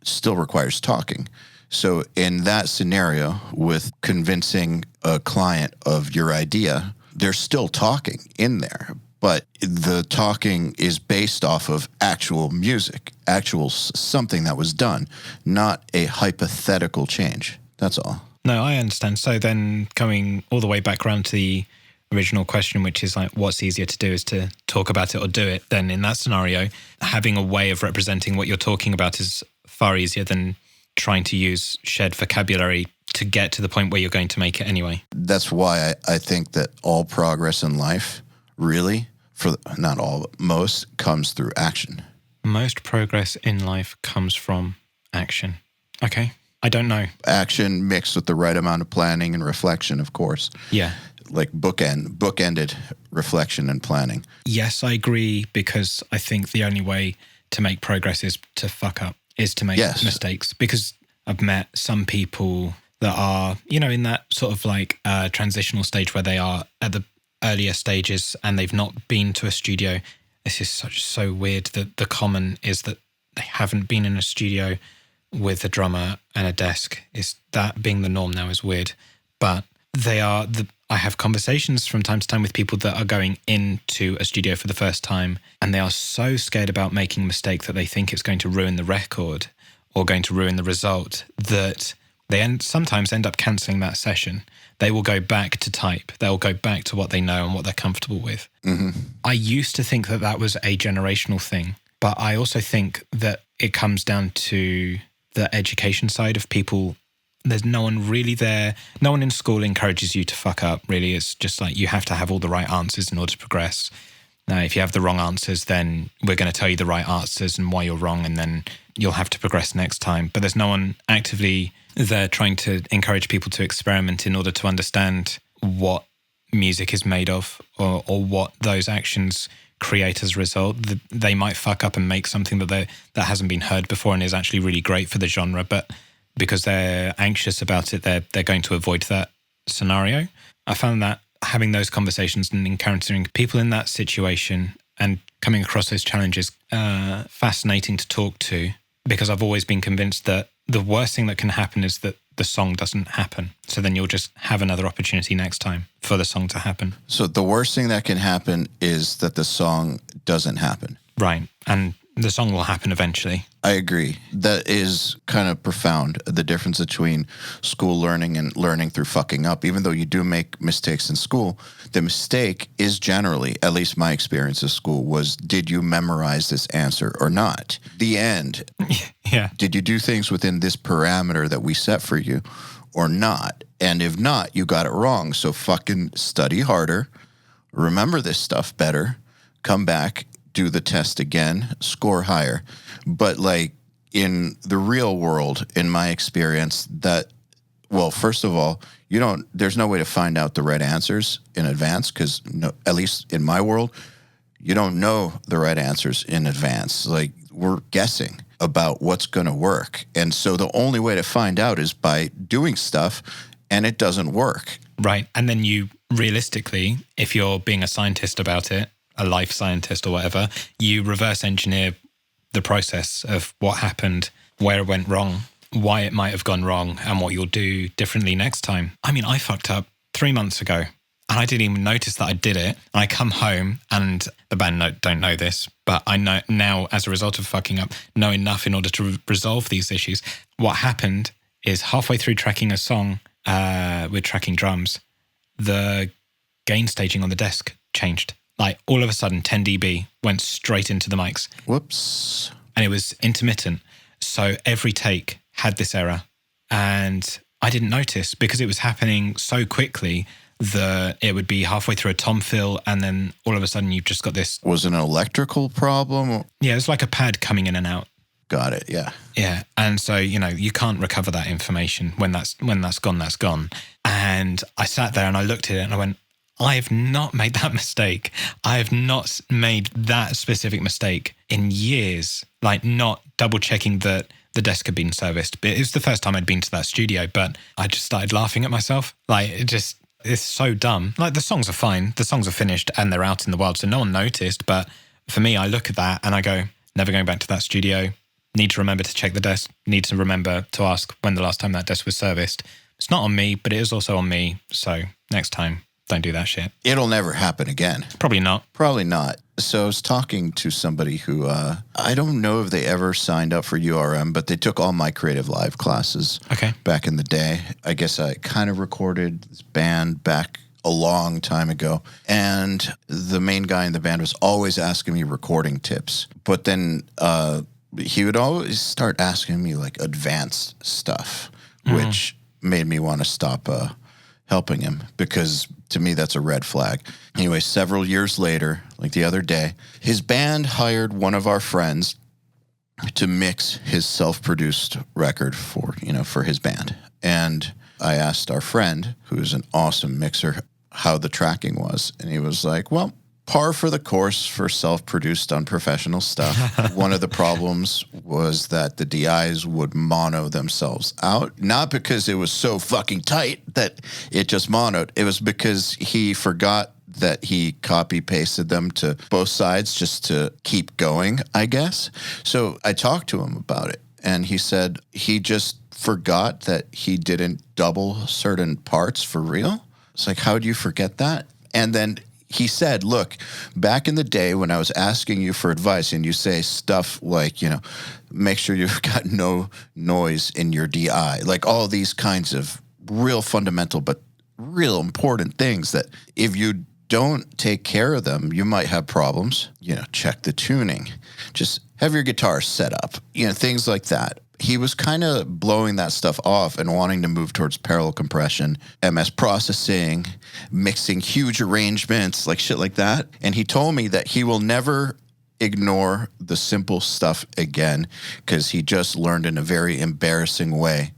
[SPEAKER 2] still requires talking. So in that scenario, with convincing a client of your idea, there's still talking in there, but the talking is based off of actual music, actual something that was done, not a hypothetical change. That's all.
[SPEAKER 3] No, I understand. So then coming all the way back around to the original question, which is like, what's easier to do is to talk about it or do it. Then in that scenario, having a way of representing what you're talking about is far easier than trying to use shared vocabulary to get to the point where you're going to make it anyway.
[SPEAKER 2] That's why I think that all progress in life, really, for not all, but most, comes through action.
[SPEAKER 3] Most progress in life comes from action. Okay. I don't know.
[SPEAKER 2] Action mixed with the right amount of planning and reflection, of course.
[SPEAKER 3] Yeah.
[SPEAKER 2] Like bookended reflection and planning.
[SPEAKER 3] Yes, I agree, because I think the only way to make progress is to fuck up, is to make mistakes. Because I've met some people that are, in that sort of like transitional stage where they are at the earlier stages and they've not been to a studio. This is so weird that the common is that they haven't been in a studio with a drummer and a desk. Is that being the norm now is weird. But I have conversations from time to time with people that are going into a studio for the first time, and they are so scared about making a mistake that they think it's going to ruin the record or going to ruin the result that they sometimes end up cancelling that session. They will go back to type. They'll go back to what they know and what they're comfortable with. Mm-hmm. I used to think that was a generational thing, but I also think that it comes down to the education side of people. There's no one really there. No one in school encourages you to fuck up, really. It's just like you have to have all the right answers in order to progress. Now, if you have the wrong answers, then we're going to tell you the right answers and why you're wrong, and then you'll have to progress next time. But there's no one actively there trying to encourage people to experiment in order to understand what music is made of or what those actions create as a result. They might fuck up and make something that hasn't been heard before and is actually really great for the genre, but because they're anxious about it, they're going to avoid that scenario. I found that having those conversations and encountering people in that situation and coming across those challenges fascinating to talk to, because I've always been convinced that the worst thing that can happen is that the song doesn't happen. So then you'll just have another opportunity next time for the song to happen.
[SPEAKER 2] So the worst thing that can happen is that the song doesn't happen.
[SPEAKER 3] Right. And the song will happen eventually.
[SPEAKER 2] I agree. That is kind of profound, the difference between school learning and learning through fucking up. Even though you do make mistakes in school, the mistake is generally, at least my experience of school, was did you memorize this answer or not? The end.
[SPEAKER 3] Yeah.
[SPEAKER 2] Did you do things within this parameter that we set for you or not? And if not, you got it wrong. So fucking study harder, remember this stuff better, come back, do the test again, score higher. But like in the real world, in my experience, first of all, there's no way to find out the right answers in advance because at least in my world, you don't know the right answers in advance. Like we're guessing about what's going to work. And so the only way to find out is by doing stuff and it doesn't work.
[SPEAKER 3] Right. And then you realistically, if you're being a scientist about it, a life scientist or whatever, you reverse engineer the process of what happened, where it went wrong, why it might have gone wrong, and what you'll do differently next time. I mean, I fucked up 3 months ago and I didn't even notice that I did it. I come home and the band don't know this, but I know now as a result of fucking up, know enough in order to resolve these issues. What happened is halfway through tracking a song with tracking drums, the gain staging on the desk changed. Like all of a sudden 10 dB went straight into the mics.
[SPEAKER 2] Whoops.
[SPEAKER 3] And it was intermittent. So every take had this error. And I didn't notice because it was happening so quickly that it would be halfway through a tom fill and then all of a sudden you've just got this.
[SPEAKER 2] Was it an electrical problem?
[SPEAKER 3] Yeah, it was like a pad coming in and out.
[SPEAKER 2] Got it, yeah.
[SPEAKER 3] Yeah. And so, you can't recover that information. When that's gone, that's gone. And I sat there and I looked at it and I went, I have not made that mistake. I have not made that specific mistake in years, like not double checking that the desk had been serviced. It was the first time I'd been to that studio, but I just started laughing at myself. Like it's so dumb. Like the songs are fine. The songs are finished and they're out in the wild. So no one noticed. But for me, I look at that and I go, never going back to that studio. Need to remember to check the desk. Need to remember to ask when the last time that desk was serviced. It's not on me, but it is also on me. So next time, don't do that shit.
[SPEAKER 2] It'll never happen again.
[SPEAKER 3] Probably not.
[SPEAKER 2] Probably not. So I was talking to somebody who, I don't know if they ever signed up for URM, but they took all my Creative Live classes back in the day. I guess I kind of recorded this band back a long time ago. And the main guy in the band was always asking me recording tips. But then he would always start asking me like advanced stuff, which made me want to stop helping him because to me that's a red flag. Anyway, several years later, like the other day, his band hired one of our friends to mix his self-produced record for his band. And I asked our friend, who's an awesome mixer, how the tracking was. And he was like, well, par for the course for self-produced unprofessional stuff. One of the problems was that the DIs would mono themselves out. Not because it was so fucking tight that it just monoed. It was because he forgot that he copy-pasted them to both sides just to keep going, I guess. So I talked to him about it, and he said he just forgot that he didn't double certain parts for real. It's like, how do you forget that? And then he said, look, back in the day when I was asking you for advice and you say stuff like, make sure you've got no noise in your DI, like all these kinds of real fundamental but real important things that if you don't take care of them, you might have problems. Check the tuning. Just have your guitar set up, things like that. He was kind of blowing that stuff off and wanting to move towards parallel compression, MS processing, mixing huge arrangements, like shit like that. And he told me that he will never ignore the simple stuff again because he just learned in a very embarrassing way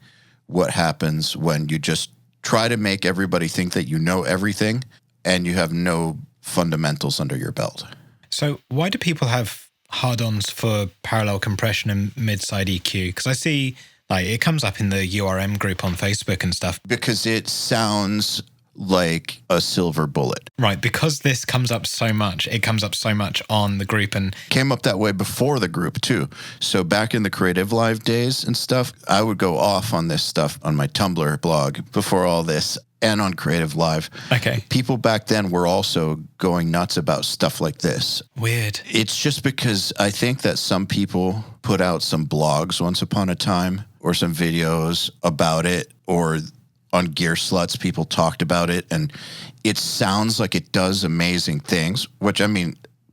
[SPEAKER 2] what happens when you just try to make everybody think that you know everything and you have no fundamentals under your belt.
[SPEAKER 3] So why do people have hard-ons for parallel compression and mid-side EQ? Because I see, it comes up in the URM group on Facebook and stuff.
[SPEAKER 2] Because it sounds like a silver bullet.
[SPEAKER 3] Right, because this comes up so much. It comes up so much on the group and
[SPEAKER 2] came up that way before the group too. So back in the Creative Live days and stuff, I would go off on this stuff on my Tumblr blog before all this and on Creative Live.
[SPEAKER 3] Okay.
[SPEAKER 2] People back then were also going nuts about stuff like this.
[SPEAKER 3] Weird.
[SPEAKER 2] It's just because I think that some people put out some blogs once upon a time or some videos about it, or on Gear Sluts, people talked about it, and it sounds like it does amazing things, which,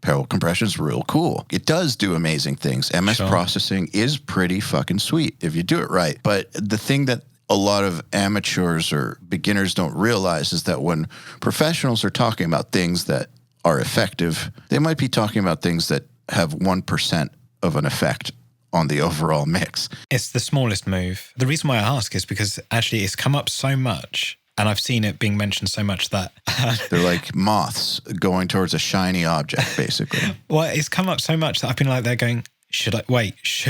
[SPEAKER 2] parallel compression is real cool. It does do amazing things. MS processing is pretty fucking sweet if you do it right. But the thing that a lot of amateurs or beginners don't realize is that when professionals are talking about things that are effective, they might be talking about things that have 1% of an effect on the overall mix.
[SPEAKER 3] It's the smallest move. The reason why I ask is because actually it's come up so much, and I've seen it being mentioned so much that
[SPEAKER 2] they're like moths going towards a shiny object, basically.
[SPEAKER 3] Well, it's come up so much that I've been like there going, should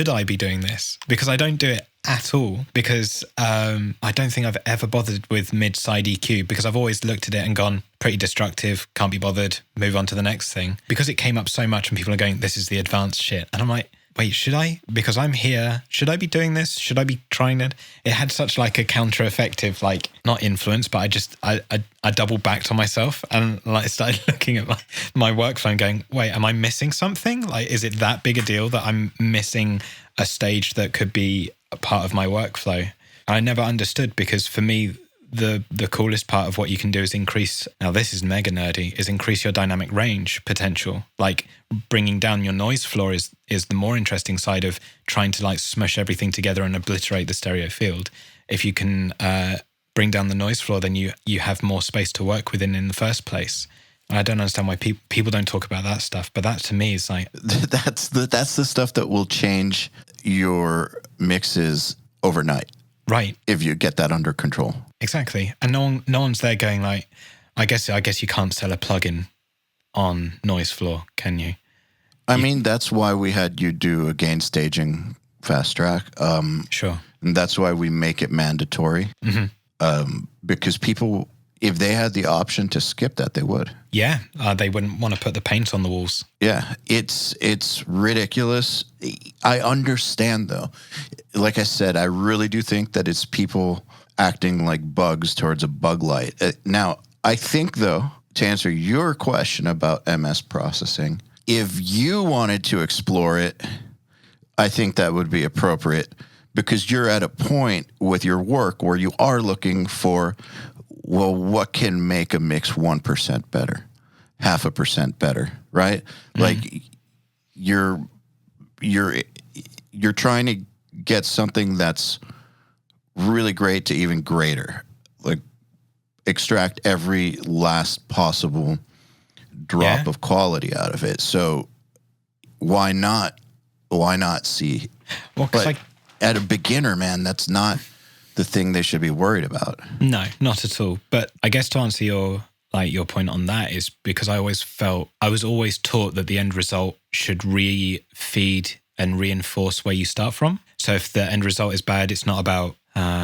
[SPEAKER 3] I be doing this? Because I don't do it at all, because I don't think I've ever bothered with mid-side EQ, because I've always looked at it and gone, pretty destructive, can't be bothered, move on to the next thing. Because it came up so much and people are going, this is the advanced shit. And I'm like, wait, should I? Because I'm here. Should I be doing this? Should I be trying it? It had such a counter-effective, not influence, but I doubled back on myself and started looking at my workflow and going, wait, am I missing something? Is it that big a deal that I'm missing a stage that could be a part of my workflow? I never understood, because for me, the coolest part of what you can do is increase, now this is mega nerdy, is increase your dynamic range potential. Bringing down your noise floor is the more interesting side of trying to smush everything together and obliterate the stereo field. If you can bring down the noise floor, then you have more space to work within in the first place. I don't understand why people don't talk about that stuff, but that to me is
[SPEAKER 2] that's the stuff that will change your mixes overnight.
[SPEAKER 3] Right.
[SPEAKER 2] If you get that under control.
[SPEAKER 3] Exactly. And no one's there going I guess you can't sell a plugin on noise floor, can you?
[SPEAKER 2] That's why we had you do a gain staging fast track.
[SPEAKER 3] Sure.
[SPEAKER 2] And that's why we make it mandatory. Mm-hmm. Because people, if they had the option to skip that, they would.
[SPEAKER 3] Yeah. They wouldn't want to put the paint on the walls.
[SPEAKER 2] Yeah. It's ridiculous. I understand, though. Like I said, I really do think that it's people acting like bugs towards a bug light. Now, I think, though, to answer your question about MS processing, if you wanted to explore it, I think that would be appropriate, because you're at a point with your work where you are looking for, well, what can make a mix 1% better, 0.5% better, right? Mm-hmm. You're trying to get something that's really great to even greater, extract every last possible drop of quality out of it. So why not why not C?
[SPEAKER 3] Well, 'cause
[SPEAKER 2] But at a beginner, man, that's not the thing they should be worried about.
[SPEAKER 3] No, not at all. But I guess to answer your point on that is because I was always taught that the end result should re-feed and reinforce where you start from. So if the end result is bad, it's not about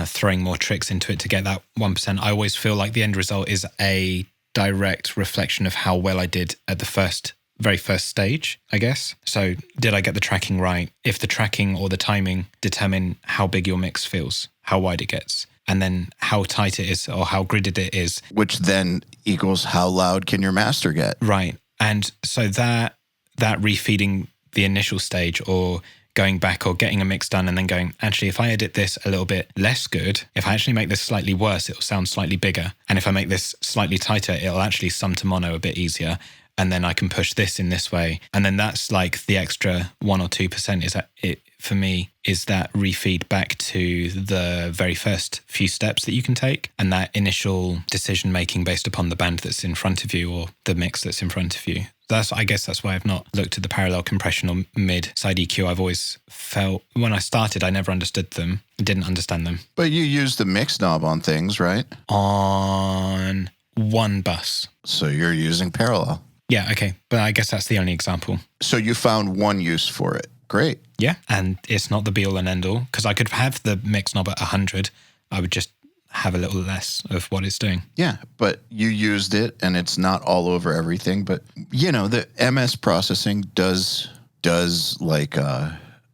[SPEAKER 3] throwing more tricks into it to get that 1%. I always feel like the end result is a direct reflection of how well I did at the very first stage, I guess. So did I get the tracking right? If the tracking or the timing determine how big your mix feels, how wide it gets, and then how tight it is or how gridded it is.
[SPEAKER 2] Which then equals how loud can your master get?
[SPEAKER 3] Right. And so that refeeding the initial stage or going back or getting a mix done and then going, actually, if I edit this a little bit less good, if I actually make this slightly worse, it'll sound slightly bigger. And if I make this slightly tighter, it'll actually sum to mono a bit easier. And then I can push this in this way. And then that's like the extra 1 or 2% is that it, for me, is that refeed back to the very first few steps that you can take and that initial decision making based upon the band that's in front of you or the mix that's in front of you. I guess that's why I've not looked at the parallel compression or mid side EQ. I've always felt when I started, I never understood them, didn't understand them.
[SPEAKER 2] But you use the mix knob on things, right?
[SPEAKER 3] On one bus.
[SPEAKER 2] So you're using parallel.
[SPEAKER 3] Yeah, okay. But I guess that's the only example.
[SPEAKER 2] So you found one use for it. Great.
[SPEAKER 3] Yeah, and it's not the be-all and end-all because I could have the mix knob at 100. I would just have a little less of what it's doing.
[SPEAKER 2] Yeah, but you used it and it's not all over everything. But, the MS processing does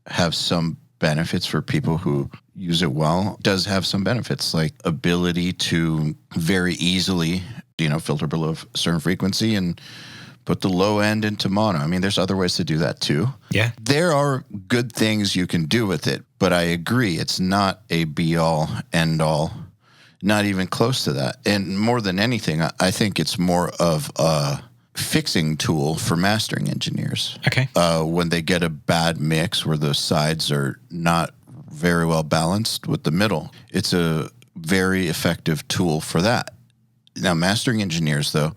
[SPEAKER 2] have some benefits for people who use it well. Does have some benefits like ability to very easily, filter below a certain frequency and put the low end into mono. I mean, there's other ways to do that too.
[SPEAKER 3] Yeah.
[SPEAKER 2] There are good things you can do with it, but I agree, it's not a be-all, end-all, not even close to that. And more than anything, I think it's more of a fixing tool for mastering engineers.
[SPEAKER 3] Okay.
[SPEAKER 2] When they get a bad mix where the sides are not very well balanced with the middle, it's a very effective tool for that. Now, mastering engineers, though,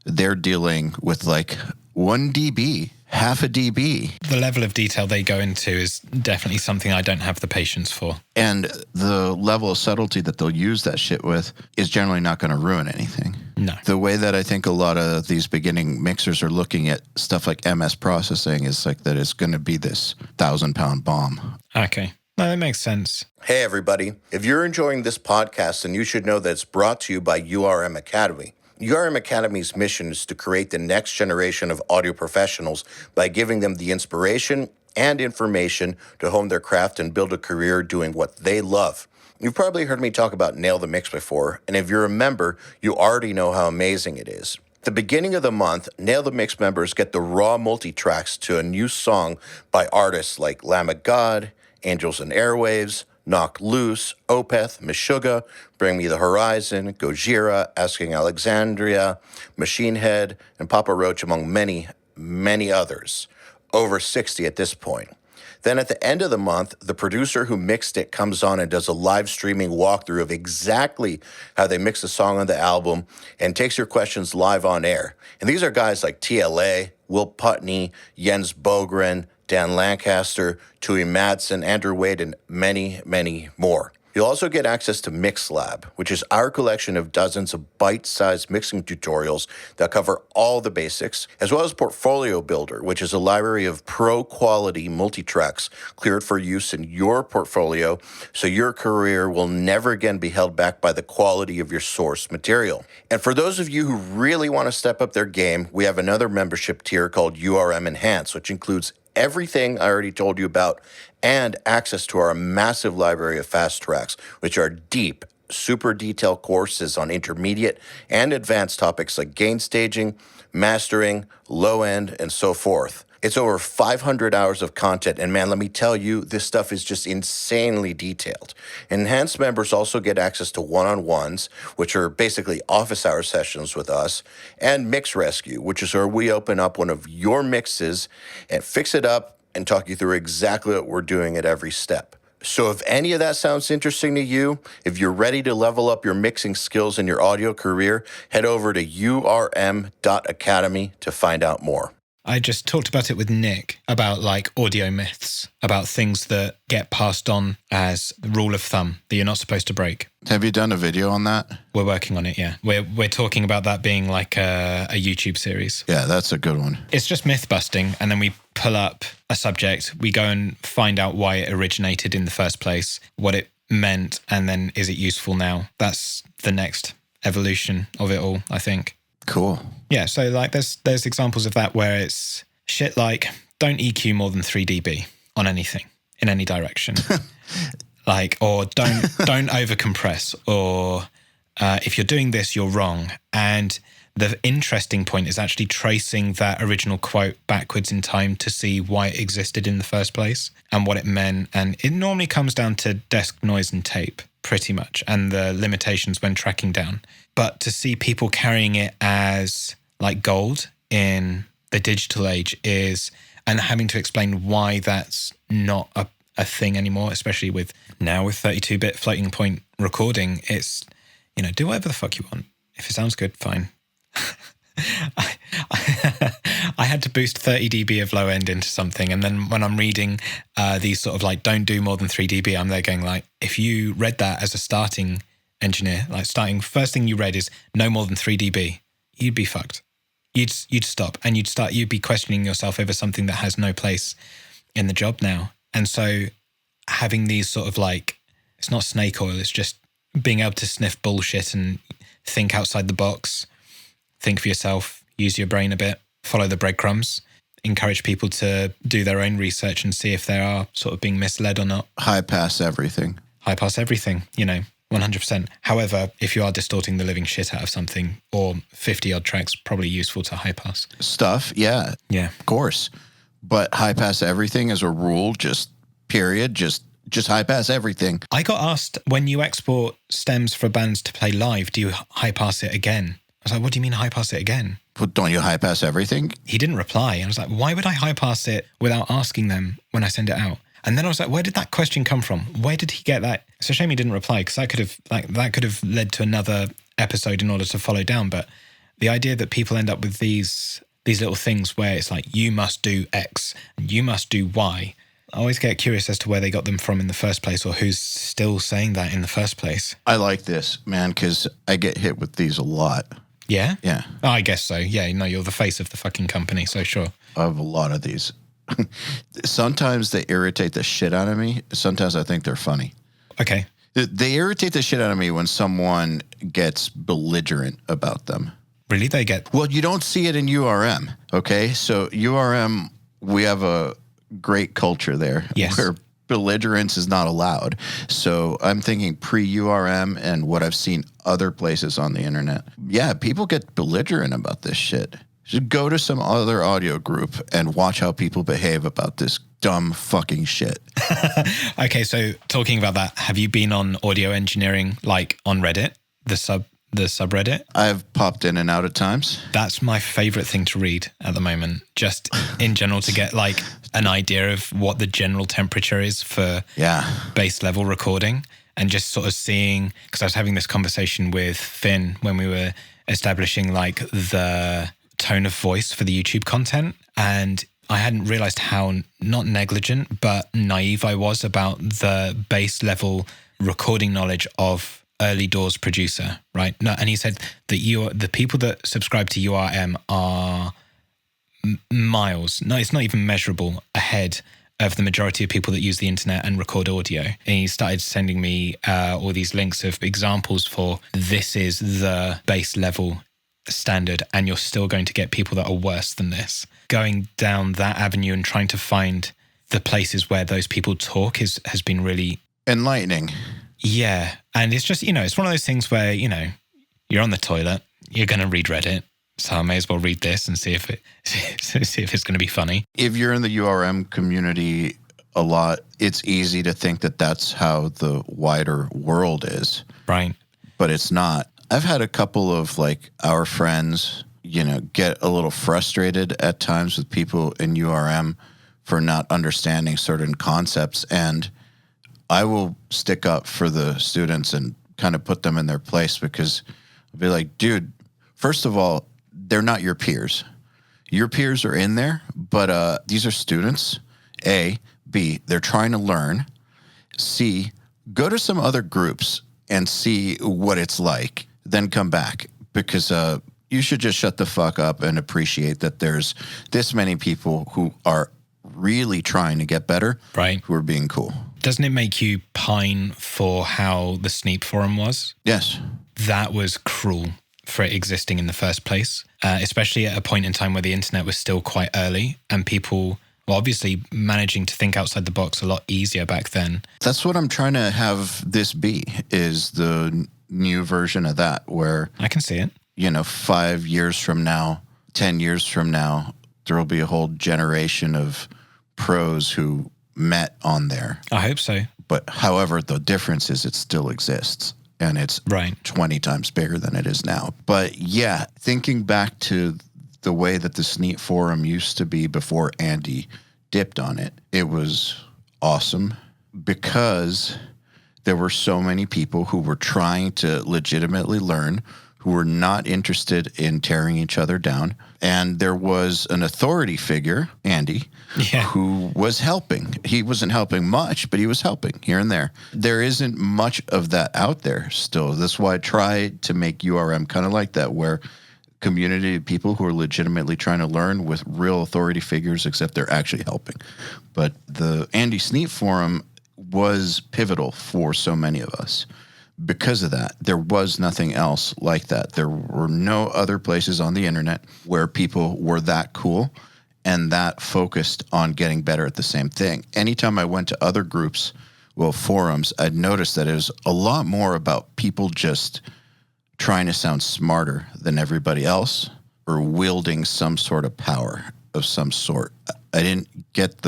[SPEAKER 2] they're dealing with like 1 dB, half a dB.
[SPEAKER 3] The level of detail they go into is definitely something I don't have the patience for.
[SPEAKER 2] And the level of subtlety that they'll use that shit with is generally not going to ruin anything.
[SPEAKER 3] No.
[SPEAKER 2] The way that I think a lot of these beginning mixers are looking at stuff like MS processing is like that it's going to be this 1,000-pound bomb.
[SPEAKER 3] Okay. No, that makes sense.
[SPEAKER 4] Hey, everybody. If you're enjoying this podcast, then you should know that it's brought to you by URM Academy. URM Academy's mission is to create the next generation of audio professionals by giving them the inspiration and information to hone their craft and build a career doing what they love. You've probably heard me talk about Nail the Mix before, and if you're a member, you already know how amazing it is. At the beginning of the month, Nail the Mix members get the raw multi-tracks to a new song by artists like Lamb of God, Angels and Airwaves, Knock Loose, Opeth, Meshuggah, Bring Me the Horizon, Gojira, Asking Alexandria, Machine Head, and Papa Roach, among many, many others. Over 60 at this point. Then at the end of the month, the producer who mixed it comes on and does a live streaming walkthrough of exactly how they mix the song on the album and takes your questions live on air. And these are guys like TLA, Will Putney, Jens Bogren, Dan Lancaster, Tui Madsen, Andrew Wade, and many, many more. You'll also get access to MixLab, which is our collection of dozens of bite-sized mixing tutorials that cover all the basics, as well as Portfolio Builder, which is a library of pro-quality multi-tracks cleared for use in your portfolio, so your career will never again be held back by the quality of your source material. And for those of you who really want to step up their game, we have another membership tier called URM Enhanced, which includes everything I already told you about and access to our massive library of fast tracks, which are deep, super detailed courses on intermediate and advanced topics like gain staging, mastering, low end, and so forth. It's over 500 hours of content, and man, let me tell you, this stuff is just insanely detailed. Enhanced members also get access to one-on-ones, which are basically office hour sessions with us, and Mix Rescue, which is where we open up one of your mixes and fix it up and talk you through exactly what we're doing at every step. So if any of that sounds interesting to you, if you're ready to level up your mixing skills in your audio career, head over to urm.academy to find out more.
[SPEAKER 3] I just talked about it with Nick about like audio myths, about things that get passed on as rule of thumb that you're not supposed to break.
[SPEAKER 2] Have you done a video on that?
[SPEAKER 3] We're working on it, yeah. We're talking about that being like a YouTube series.
[SPEAKER 2] Yeah, that's a good one.
[SPEAKER 3] It's just myth busting, and then we pull up a subject, we go and find out why it originated in the first place, what it meant, and then is it useful now? That's the next evolution of it all, I think.
[SPEAKER 2] Cool.
[SPEAKER 3] Yeah, so like there's examples of that where it's shit like don't EQ more than 3 dB on anything in any direction. Like, or don't overcompress, or if you're doing this, you're wrong. And the interesting point is actually tracing that original quote backwards in time to see why it existed in the first place and what it meant. And it normally comes down to desk noise and tape, pretty much, and the limitations when tracking down. But to see people carrying it as like gold in the digital age and having to explain why that's not a thing anymore, especially with 32-bit floating point recording, it's, do whatever the fuck you want. If it sounds good, fine. I had to boost 30 dB of low end into something, and then when I'm reading these sort of like don't do more than 3 dB, I'm there going like, if you read that as a starting engineer, like first thing you read is no more than 3 dB, you'd be fucked. You'd stop, and you'd be questioning yourself over something that has no place in the job now. And so having these sort of like, it's not snake oil, it's just being able to sniff bullshit and think outside the box, think for yourself, use your brain a bit, follow the breadcrumbs, encourage people to do their own research and see if they are sort of being misled or not.
[SPEAKER 2] High pass everything.
[SPEAKER 3] 100%. However, if you are distorting the living shit out of something, or 50 odd tracks, probably useful to high pass.
[SPEAKER 2] Stuff, yeah.
[SPEAKER 3] Yeah.
[SPEAKER 2] Of course. But high pass everything as a rule, just period, just high pass everything.
[SPEAKER 3] I got asked, when you export stems for bands to play live, do you high pass it again? I was like, what do you mean high pass it again?
[SPEAKER 2] But don't you high pass everything?
[SPEAKER 3] He didn't reply. I was like, why would I high pass it without asking them when I send it out? And then I was like, where did that question come from? Where did he get that? It's a shame he didn't reply, because that could have led to another episode in order to follow down. But the idea that people end up with these little things where it's like, you must do X, you must do Y. I always get curious as to where they got them from in the first place, or who's still saying that in the first place.
[SPEAKER 2] I like this, man, because I get hit with these a lot.
[SPEAKER 3] Yeah?
[SPEAKER 2] Yeah.
[SPEAKER 3] Oh, I guess so. Yeah, no, you're the face of the fucking company, so sure.
[SPEAKER 2] I have a lot of these. Sometimes they irritate the shit out of me. Sometimes I think they're funny.
[SPEAKER 3] Okay.
[SPEAKER 2] They irritate the shit out of me when someone gets belligerent about them.
[SPEAKER 3] Really? They get...
[SPEAKER 2] Well, you don't see it in URM, okay? So URM, we have a great culture there.
[SPEAKER 3] Yes.
[SPEAKER 2] Where belligerence is not allowed. So I'm thinking pre-URM and what I've seen other places on the internet. Yeah, people get belligerent about this shit. Just go to some other audio group and watch how people behave about this dumb fucking shit.
[SPEAKER 3] Okay, so talking about that, have you been on audio engineering, like on Reddit, the subreddit?
[SPEAKER 2] I've popped in and out at times.
[SPEAKER 3] That's my favorite thing to read at the moment, just in general, to get like an idea of what the general temperature is for bass level recording, and just sort of seeing, because I was having this conversation with Finn when we were establishing like the tone of voice for the YouTube content, and I hadn't realized how not negligent but naive I was about the bass level recording knowledge of early doors producer, right? No, and he said that the people that subscribe to URM are miles, no, it's not even measurable, ahead of the majority of people that use the internet and record audio. And he started sending me all these links of examples for this is the bass level standard, and you're still going to get people that are worse than this. Going down that avenue and trying to find the places where those people talk has been really
[SPEAKER 2] enlightening.
[SPEAKER 3] Yeah. And it's just, it's one of those things where, you're on the toilet, you're going to read Reddit, so I may as well read this and see if it's going to be funny.
[SPEAKER 2] If you're in the URM community a lot, it's easy to think that that's how the wider world is.
[SPEAKER 3] Right.
[SPEAKER 2] But it's not. I've had a couple of like our friends, get a little frustrated at times with people in URM for not understanding certain concepts. And I will stick up for the students and kind of put them in their place, because I'll be like, dude, first of all, they're not your peers. Your peers are in there, but these are students. A, B, they're trying to learn. C, go to some other groups and see what it's like, then come back, because you should just shut the fuck up and appreciate that there's this many people who are really trying to get better,
[SPEAKER 3] right?
[SPEAKER 2] Who are being cool.
[SPEAKER 3] Doesn't it make you pine for how the Sneap forum was?
[SPEAKER 2] Yes.
[SPEAKER 3] That was cruel for it existing in the first place, especially at a point in time where the internet was still quite early and people were obviously managing to think outside the box a lot easier back then.
[SPEAKER 2] That's what I'm trying to have this be, is the new version of that, where
[SPEAKER 3] I can see it.
[SPEAKER 2] 5 years from now, 10 years from now, there will be a whole generation of pros who met on there.
[SPEAKER 3] I hope so.
[SPEAKER 2] But however, the difference is it still exists. And it's 20 times bigger than it is now. But yeah, thinking back to the way that the Sneap forum used to be before Andy dipped on it, it was awesome because there were so many people who were trying to legitimately learn, who were not interested in tearing each other down. And there was an authority figure, Andy, who was helping. He wasn't helping much, but he was helping here and there. There isn't much of that out there still. That's why I tried to make URM kind of like that, where community of people who are legitimately trying to learn with real authority figures, except they're actually helping. But the Andy Sneap forum was pivotal for so many of us. Because of that, there was nothing else like that. There were no other places on the internet where people were that cool and that focused on getting better at the same thing. Anytime I went to other groups, forums, I'd noticed that it was a lot more about people just trying to sound smarter than everybody else or wielding some sort of power of some sort. I didn't get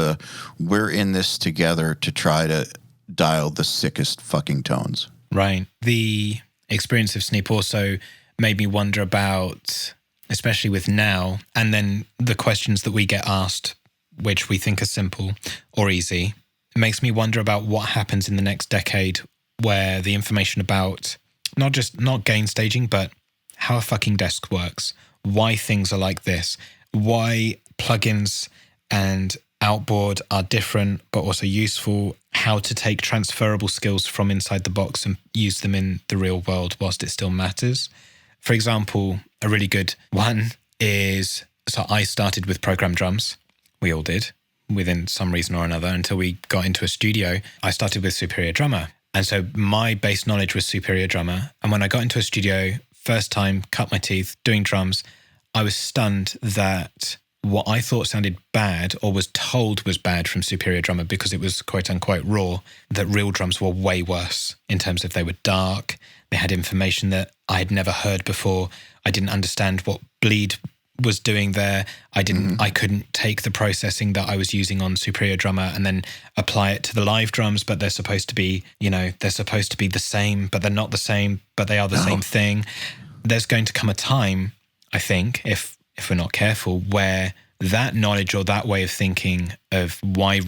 [SPEAKER 2] we're in this together to try to dial the sickest fucking tones.
[SPEAKER 3] Right. The experience of Sneap also made me wonder about, especially with now, and then the questions that we get asked, which we think are simple or easy. It makes me wonder about what happens in the next decade, where the information about not gain staging, but how a fucking desk works, why things are like this, why plugins and outboard are different but also useful, how to take transferable skills from inside the box and use them in the real world whilst it still matters. For example, a really good one is, so I started with program drums. We all did, within some reason or another, until we got into a studio. I started with Superior Drummer. And so my base knowledge was Superior Drummer. And when I got into a studio, first time, cut my teeth, doing drums, I was stunned that what I thought sounded bad or was told was bad from Superior Drummer, because it was quote unquote raw, that real drums were way worse in terms of they were dark. They had information that I had never heard before. I didn't understand what bleed was doing there. I couldn't take the processing that I was using on Superior Drummer and then apply it to the live drums, but they're supposed to be, they're supposed to be the same, but they're not the same, but they are the same thing. There's going to come a time, I think, if we're not careful, where that knowledge or that way of thinking of why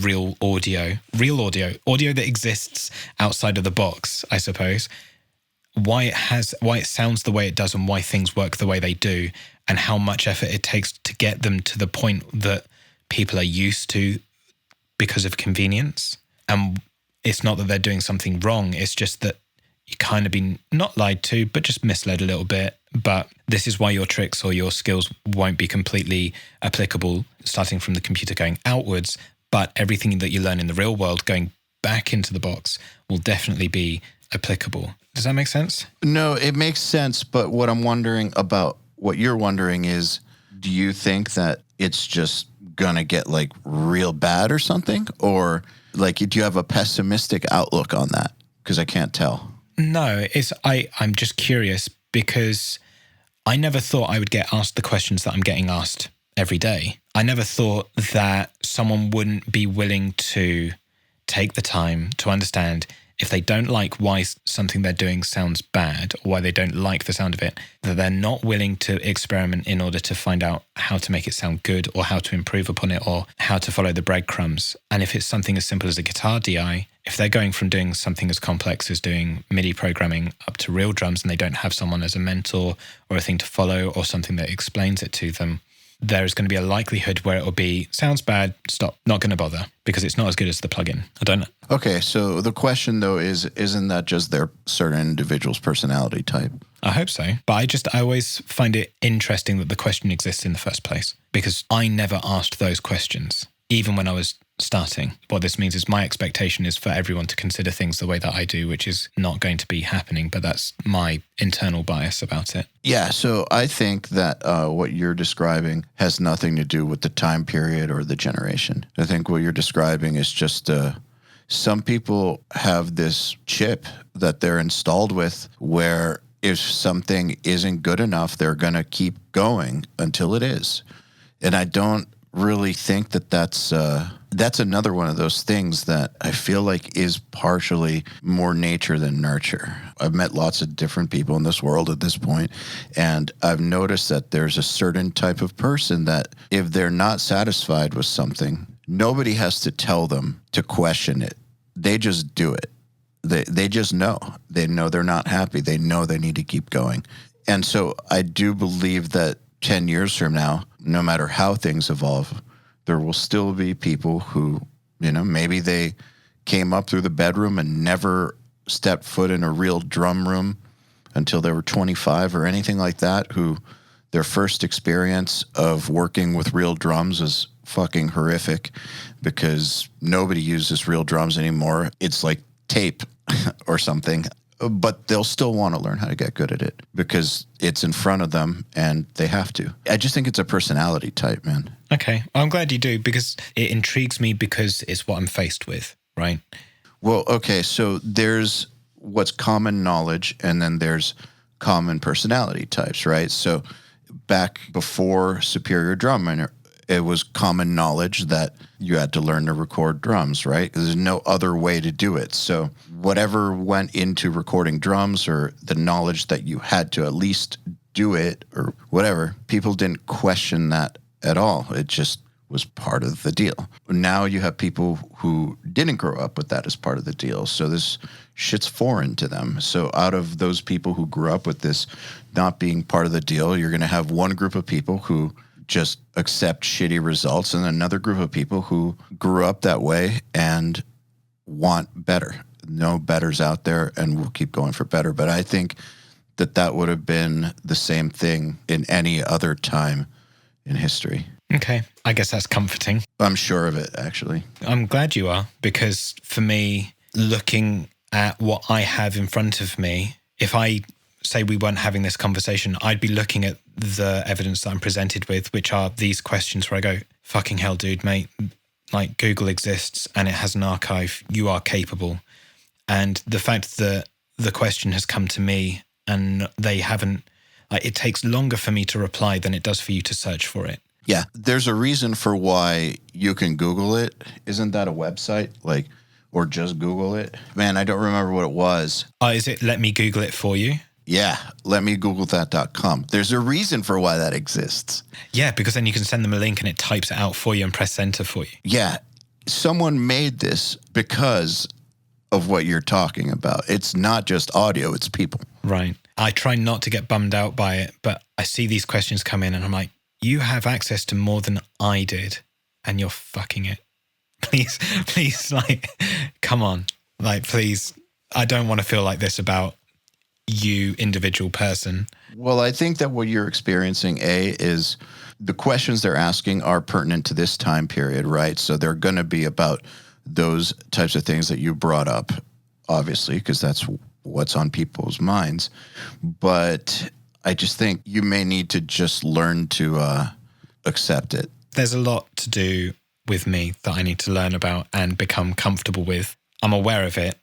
[SPEAKER 3] audio that exists outside of the box, I suppose, why it sounds the way it does and why things work the way they do, and how much effort it takes to get them to the point that people are used to because of convenience. And it's not that they're doing something wrong, it's just that you kind of been not lied to, but just misled a little bit. But this is why your tricks or your skills won't be completely applicable starting from the computer going outwards, but everything that you learn in the real world going back into the box will definitely be applicable. Does that make sense?
[SPEAKER 2] No, it makes sense. But what I'm wondering about, what you're wondering is, do you think that it's just going to get like real bad or something? Or like, do you have a pessimistic outlook on that? Because I can't tell.
[SPEAKER 3] No, I'm just curious, because I never thought I would get asked the questions that I'm getting asked every day. I never thought that someone wouldn't be willing to take the time to understand if they don't like why something they're doing sounds bad, or why they don't like the sound of it, that they're not willing to experiment in order to find out how to make it sound good, or how to improve upon it, or how to follow the breadcrumbs. And if it's something as simple as a guitar DI, if they're going from doing something as complex as doing MIDI programming up to real drums, and they don't have someone as a mentor or a thing to follow or something that explains it to them, there's going to be a likelihood where it will be, sounds bad, stop, not going to bother, because it's not as good as the plugin. I don't know.
[SPEAKER 2] Okay, so the question though is, isn't that just their certain individual's personality type?
[SPEAKER 3] I hope so. But I always find it interesting that the question exists in the first place, because I never asked those questions, even when I was starting. What this means is my expectation is for everyone to consider things the way that I do, which is not going to be happening, but that's my internal bias about it.
[SPEAKER 2] Yeah, so I think that what you're describing has nothing to do with the time period or the generation. I think what you're describing is just some people have this chip that they're installed with where if something isn't good enough, they're going to keep going until it is. And I don't really think that that's another one of those things that I feel like is partially more nature than nurture. I've met lots of different people in this world at this point, and I've noticed that there's a certain type of person that if they're not satisfied with something, nobody has to tell them to question it. They just do it. They just know. They know they're not happy. They know they need to keep going. And so I do believe that 10 years from now, no matter how things evolve, there will still be people who, maybe they came up through the bedroom and never stepped foot in a real drum room until they were 25 or anything like that, who their first experience of working with real drums is fucking horrific because nobody uses real drums anymore. It's like tape or something. But they'll still want to learn how to get good at it because it's in front of them and they have to. I just think it's a personality type, man.
[SPEAKER 3] Okay. I'm glad you do, because it intrigues me because it's what I'm faced with, right?
[SPEAKER 2] Well, okay. So there's what's common knowledge and then there's common personality types, right? So back before Superior Drumming, it was common knowledge that you had to learn to record drums, right? There's no other way to do it. So whatever went into recording drums or the knowledge that you had to at least do it or whatever, people didn't question that at all. It just was part of the deal. Now you have people who didn't grow up with that as part of the deal. So this shit's foreign to them. So out of those people who grew up with this not being part of the deal, you're going to have one group of people who just accept shitty results and another group of people who grew up that way and want better. No better's out there and we'll keep going for better. But I think that would have been the same thing in any other time in history.
[SPEAKER 3] Okay. I guess that's comforting.
[SPEAKER 2] I'm sure of it, actually.
[SPEAKER 3] I'm glad you are, because for me, looking at what I have in front of me, if I say we weren't having this conversation, I'd be looking at the evidence that I'm presented with, which are these questions where I go, fucking hell, dude, mate, like Google exists and it has an archive. You are capable. And the fact that the question has come to me and they haven't, like, it takes longer for me to reply than it does for you to search for it.
[SPEAKER 2] Yeah, there's a reason for why you can Google it. Isn't that a website? Or just Google it? Man, I don't remember what it was.
[SPEAKER 3] Is it let me Google it for you?
[SPEAKER 2] Yeah, letmegooglethat.com. There's a reason for why that exists.
[SPEAKER 3] Yeah, because then you can send them a link and it types it out for you and press enter for you.
[SPEAKER 2] Yeah, someone made this because of what you're talking about. It's not just audio, it's people.
[SPEAKER 3] Right. I try not to get bummed out by it, but I see these questions come in and I'm like, you have access to more than I did and you're fucking it. Please, like, come on. Like, please, I don't want to feel like this about you, individual person.
[SPEAKER 2] Well, I think that what you're experiencing, is the questions they're asking are pertinent to this time period, right? So they're going to be about those types of things that you brought up, obviously, because that's what's on people's minds. But I just think you may need to just learn to accept it.
[SPEAKER 3] There's a lot to do with me that I need to learn about and become comfortable with. I'm aware of it.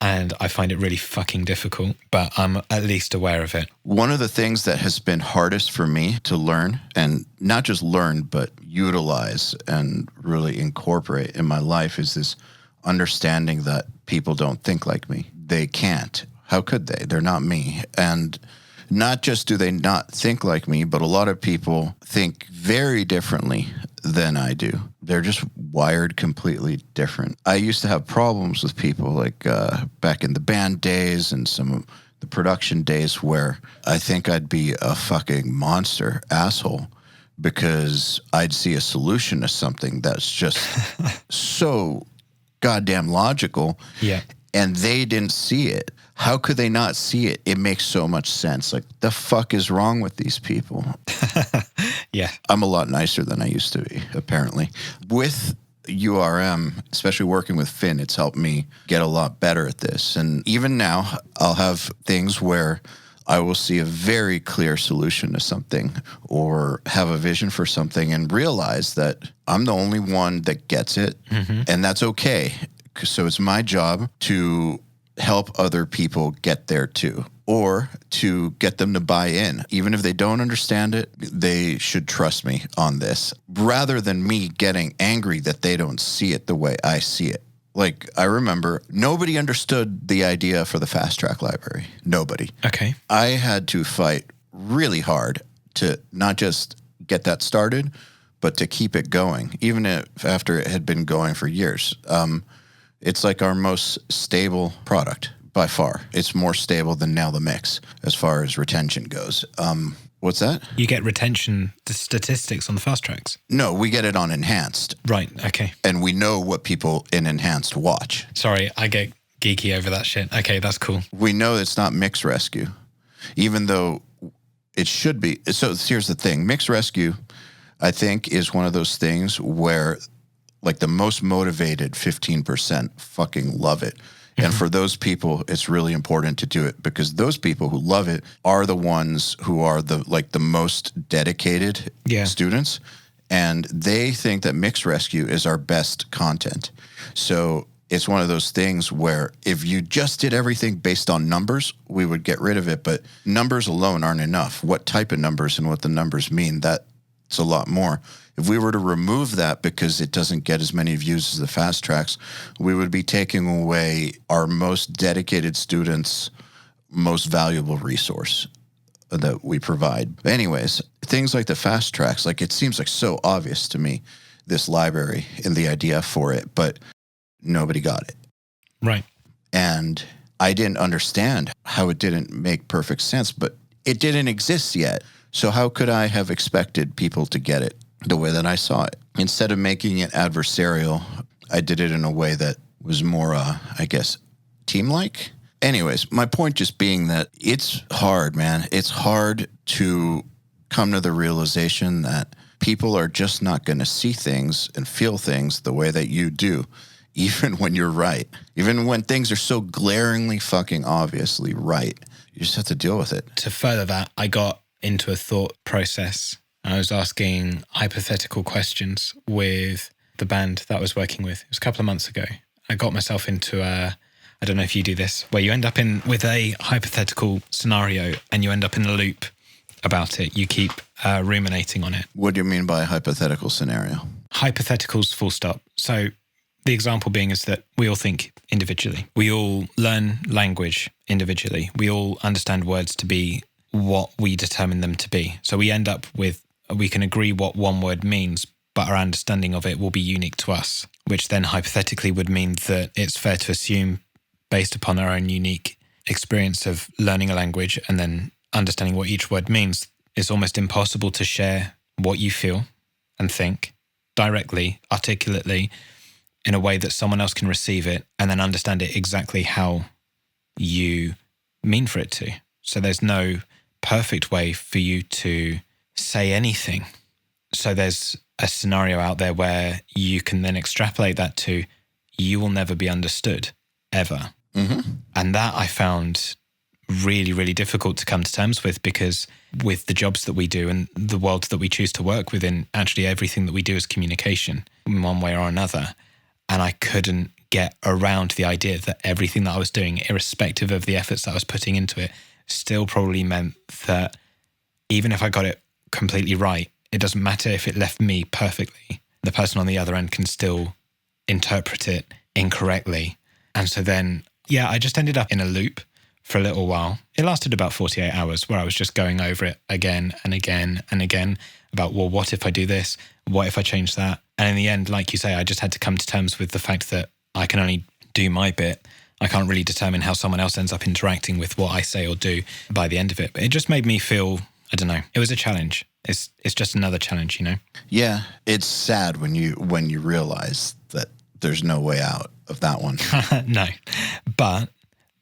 [SPEAKER 3] And I find it really fucking difficult, but I'm at least aware of it.
[SPEAKER 2] One of the things that has been hardest for me to learn, and not just learn, but utilize and really incorporate in my life, is this understanding that people don't think like me. They can't. How could they? They're not me. And not just do they not think like me, but a lot of people think very differently than I do. They're just wired completely different. I used to have problems with people like back in the band days and some of the production days where I think I'd be a fucking monster asshole because I'd see a solution to something that's just so goddamn logical.
[SPEAKER 3] Yeah.
[SPEAKER 2] And they didn't see it. How could they not see it? It makes so much sense. Like, the fuck is wrong with these people?
[SPEAKER 3] Yeah.
[SPEAKER 2] I'm a lot nicer than I used to be, apparently. With URM, especially working with Finn, it's helped me get a lot better at this. And even now, I'll have things where I will see a very clear solution to something or have a vision for something and realize that I'm the only one that gets it. And that's okay. So it's my job to help other people get there too, or to get them to buy in. Even if they don't understand it, they should trust me on this, rather than me getting angry that they don't see it the way I see it. Like, I remember nobody understood the idea for the fast track library. Nobody.
[SPEAKER 3] Okay.
[SPEAKER 2] I had to fight really hard to not just get that started, but to keep it going, even if after it had been going for years. It's like our most stable product by far. It's more stable than Nail the Mix as far as retention goes. What's that?
[SPEAKER 3] You get retention statistics on the fast tracks?
[SPEAKER 2] No, we get it on Enhanced.
[SPEAKER 3] Right, okay.
[SPEAKER 2] And we know what people in Enhanced watch.
[SPEAKER 3] Sorry, I get geeky over that shit. Okay, that's cool.
[SPEAKER 2] We know it's not Mix Rescue, even though it should be. So here's the thing. Mix Rescue, I think, is one of those things where, like, the most motivated 15% fucking love it. And for those people, it's really important to do it, because those people who love it are the ones who are the most dedicated students. And they think that Mix Rescue is our best content. So it's one of those things where if you just did everything based on numbers, we would get rid of it. But numbers alone aren't enough. What type of numbers and what the numbers mean, that's a lot more. If we were to remove that because it doesn't get as many views as the fast tracks, we would be taking away our most dedicated students' most valuable resource that we provide. Anyways, things like the fast tracks, like, it seems like so obvious to me, this library and the idea for it, but nobody got it.
[SPEAKER 3] Right.
[SPEAKER 2] And I didn't understand how it didn't make perfect sense, but it didn't exist yet. So how could I have expected people to get it the way that I saw it? Instead of making it adversarial, I did it in a way that was more, I guess, team-like. Anyways, my point just being that it's hard, man. It's hard to come to the realization that people are just not going to see things and feel things the way that you do, even when you're right. Even when things are so glaringly fucking obviously right. You just have to deal with it.
[SPEAKER 3] To further that, I got into a thought process. I was asking hypothetical questions with the band that I was working with. It was a couple of months ago. I got myself into I don't know if you do this, where you end up with a hypothetical scenario and you end up in a loop about it. You keep ruminating on it.
[SPEAKER 2] What do you mean by a hypothetical scenario?
[SPEAKER 3] Hypotheticals, full stop. So the example being is that we all think individually. We all learn language individually. We all understand words to be what we determine them to be. So we end up with, we can agree what one word means, but our understanding of it will be unique to us, which then hypothetically would mean that it's fair to assume, based upon our own unique experience of learning a language and then understanding what each word means, it's almost impossible to share what you feel and think directly, articulately, in a way that someone else can receive it and then understand it exactly how you mean for it to. So there's no perfect way for you to say anything. So there's a scenario out there where you can then extrapolate that to, you will never be understood, ever.
[SPEAKER 2] Mm-hmm.
[SPEAKER 3] And that I found really, really difficult to come to terms with, because with the jobs that we do and the world that we choose to work within, actually everything that we do is communication in one way or another. And I couldn't get around the idea that everything that I was doing, irrespective of the efforts that I was putting into it, still probably meant that even if I got it completely right, it doesn't matter if it left me perfectly. The person on the other end can still interpret it incorrectly. And so then, yeah, I just ended up in a loop for a little while. It lasted about 48 hours where I was just going over it again and again and again about, well, what if I do this? What if I change that? And in the end, like you say, I just had to come to terms with the fact that I can only do my bit. I can't really determine how someone else ends up interacting with what I say or do by the end of it. But it just made me feel, I don't know, it was a challenge. It's just another challenge, you know?
[SPEAKER 2] Yeah, it's sad when you realize that there's no way out of that one.
[SPEAKER 3] No. But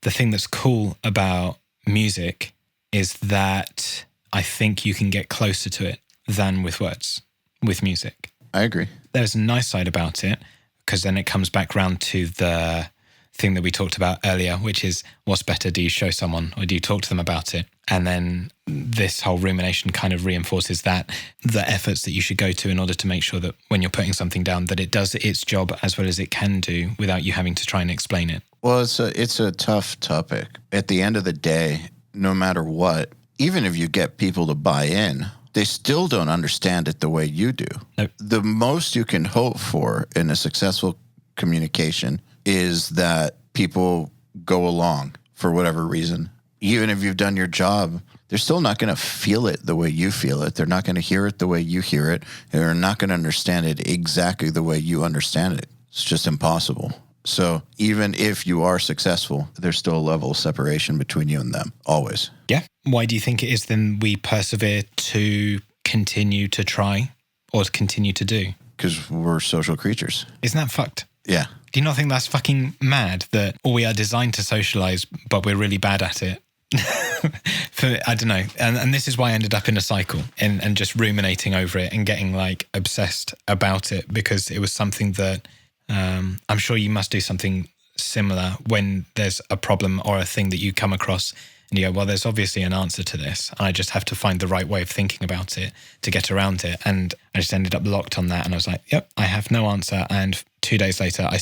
[SPEAKER 3] the thing that's cool about music is that I think you can get closer to it than with words, with music.
[SPEAKER 2] I agree.
[SPEAKER 3] There's a nice side about it, because then it comes back round to the thing that we talked about earlier, which is what's better, do you show someone or do you talk to them about it? And then this whole rumination kind of reinforces that, the efforts that you should go to in order to make sure that when you're putting something down, that it does its job as well as it can do without you having to try and explain it.
[SPEAKER 2] Well, it's a tough topic. At the end of the day, no matter what, even if you get people to buy in, they still don't understand it the way you do.
[SPEAKER 3] Nope.
[SPEAKER 2] The most you can hope for in a successful communication is that people go along for whatever reason. Even if you've done your job, they're still not going to feel it the way you feel it. They're not going to hear it the way you hear it. They're not going to understand it exactly the way you understand it. It's just impossible. So even if you are successful, there's still a level of separation between you and them, always.
[SPEAKER 3] Yeah. Why do you think it is then we persevere to continue to try or to continue to do?
[SPEAKER 2] Because we're social creatures.
[SPEAKER 3] Isn't that fucked?
[SPEAKER 2] Yeah.
[SPEAKER 3] Do you not think that's fucking mad that we are designed to socialize, but we're really bad at it? I don't know. And this is why I ended up in a cycle and just ruminating over it and getting like obsessed about it, because it was something that I'm sure you must do something similar when there's a problem or a thing that you come across and you go, well, there's obviously an answer to this. And I just have to find the right way of thinking about it to get around it. And I just ended up locked on that. And I was like, yep, I have no answer. And 2 days later, I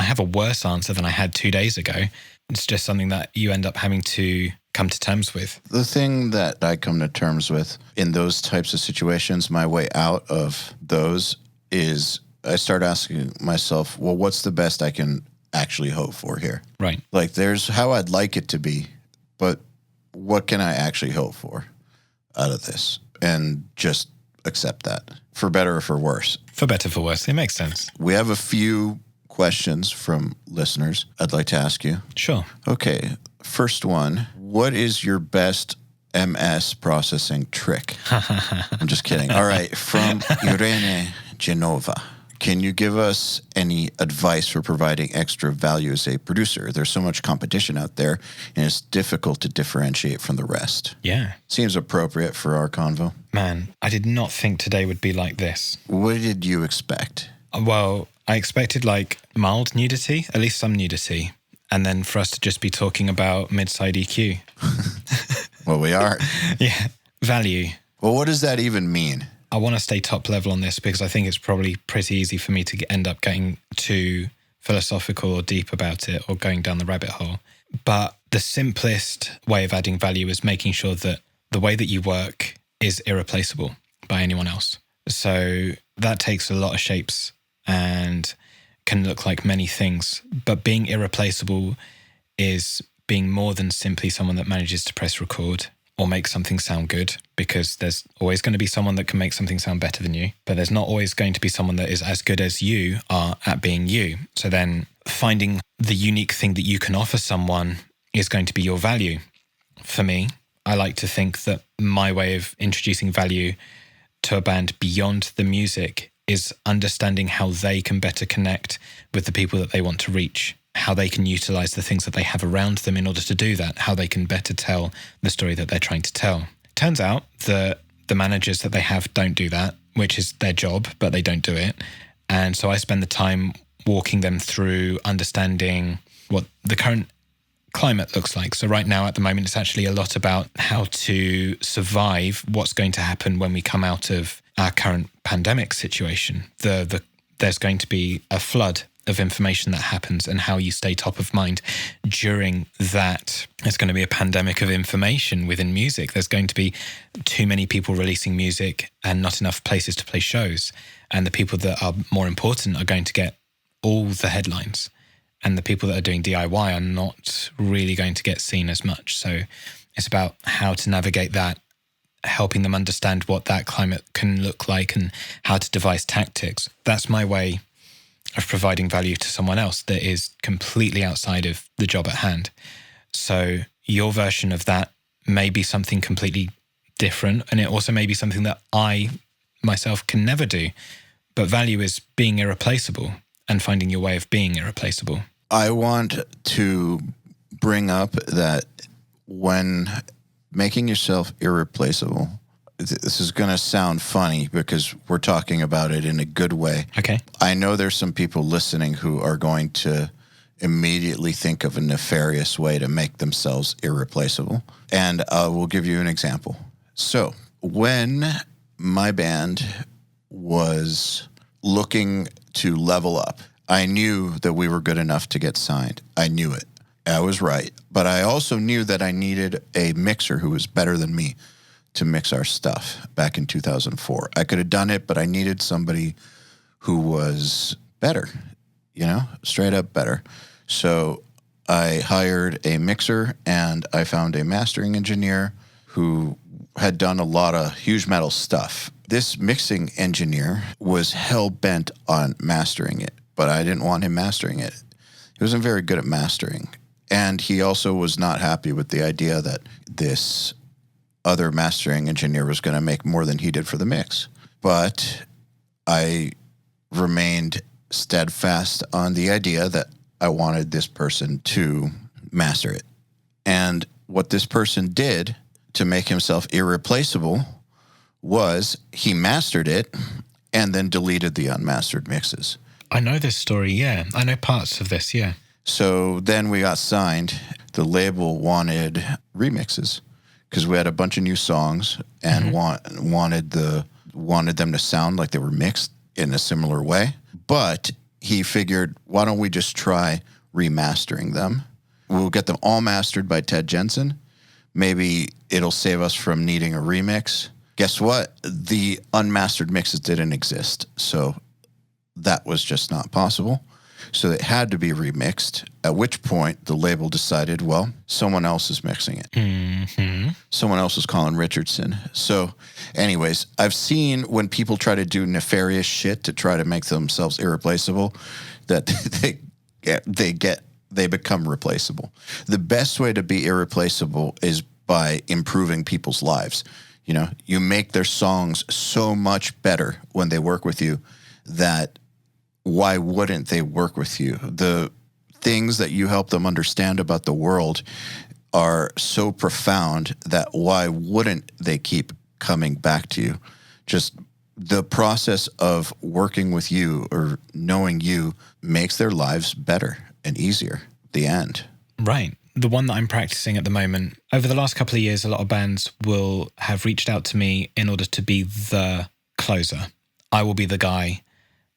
[SPEAKER 3] have a worse answer than I had 2 days ago. It's just something that you end up having to come to terms with.
[SPEAKER 2] The thing that I come to terms with in those types of situations, my way out of those is I start asking myself, well, what's the best I can actually hope for here?
[SPEAKER 3] Right.
[SPEAKER 2] Like there's how I'd like it to be, but what can I actually hope for out of this? And just accept that, for better or for worse.
[SPEAKER 3] For better, for worse. It makes sense.
[SPEAKER 2] We have a few questions from listeners I'd like to ask you.
[SPEAKER 3] Sure.
[SPEAKER 2] Okay. First one, what is your best MS processing trick? I'm just kidding. All right. From Irene Genova. Can you give us any advice for providing extra value as a producer? There's so much competition out there, and it's difficult to differentiate from the rest.
[SPEAKER 3] Yeah.
[SPEAKER 2] Seems appropriate for our convo.
[SPEAKER 3] Man, I did not think today would be like this.
[SPEAKER 2] What did you expect?
[SPEAKER 3] Well, I expected like mild nudity, at least some nudity, and then for us to just be talking about mid-side EQ.
[SPEAKER 2] Well, we are.
[SPEAKER 3] Yeah. Value.
[SPEAKER 2] Well, what does that even mean?
[SPEAKER 3] I want to stay top level on this because I think it's probably pretty easy for me to end up getting too philosophical or deep about it or going down the rabbit hole. But the simplest way of adding value is making sure that the way that you work is irreplaceable by anyone else. So that takes a lot of shapes and can look like many things. But being irreplaceable is being more than simply someone that manages to press record or make something sound good, because there's always going to be someone that can make something sound better than you, but there's not always going to be someone that is as good as you are at being you. So then finding the unique thing that you can offer someone is going to be your value. For me, I like to think that my way of introducing value to a band beyond the music is understanding how they can better connect with the people that they want to reach, how they can utilize the things that they have around them in order to do that, how they can better tell the story that they're trying to tell. Turns out that the managers that they have don't do that, which is their job, but they don't do it. And so I spend the time walking them through understanding what the current climate looks like. So right now, at the moment, it's actually a lot about how to survive what's going to happen when we come out of our current pandemic situation. There's going to be a flood of information that happens, and how you stay top of mind during that. There's going to be a pandemic of information within music. There's going to be too many people releasing music and not enough places to play shows. And the people that are more important are going to get all the headlines. And the people that are doing DIY are not really going to get seen as much. So it's about how to navigate that, helping them understand what that climate can look like and how to devise tactics. That's my way of providing value to someone else that is completely outside of the job at hand. So your version of that may be something completely different, and it also may be something that I myself can never do. But value is being irreplaceable and finding your way of being irreplaceable.
[SPEAKER 2] I want to bring up that when making yourself irreplaceable, this is going to sound funny because we're talking about it in a good way.
[SPEAKER 3] Okay.
[SPEAKER 2] I know there's some people listening who are going to immediately think of a nefarious way to make themselves irreplaceable. And we'll give you an example. So when my band was looking to level up, I knew that we were good enough to get signed. I knew it. I was right. But I also knew that I needed a mixer who was better than me to mix our stuff back in 2004. I could have done it, but I needed somebody who was better, straight up better. So I hired a mixer and I found a mastering engineer who had done a lot of huge metal stuff. This mixing engineer was hell-bent on mastering it, but I didn't want him mastering it. He wasn't very good at mastering. And he also was not happy with the idea that this other mastering engineer was going to make more than he did for the mix. But I remained steadfast on the idea that I wanted this person to master it. And what this person did to make himself irreplaceable was he mastered it and then deleted the unmastered mixes.
[SPEAKER 3] I know this story, yeah. I know parts of this, yeah.
[SPEAKER 2] So then we got signed. The label wanted remixes because we had a bunch of new songs and wanted them to sound like they were mixed in a similar way. But he figured, why don't we just try remastering them? We'll get them all mastered by Ted Jensen. Maybe it'll save us from needing a remix. Guess what? The unmastered mixes didn't exist. So that was just not possible. So it had to be remixed, at which point the label decided, well, someone else is mixing it.
[SPEAKER 3] Mm-hmm.
[SPEAKER 2] Someone else is Colin Richardson. So anyways, I've seen when people try to do nefarious shit to try to make themselves irreplaceable, that they become replaceable. The best way to be irreplaceable is by improving people's lives. You make their songs so much better when they work with you that why wouldn't they work with you? The things that you help them understand about the world are so profound that why wouldn't they keep coming back to you? Just the process of working with you or knowing you makes their lives better and easier. The end.
[SPEAKER 3] Right. The one that I'm practicing at the moment, over the last couple of years, a lot of bands will have reached out to me in order to be the closer. I will be the guy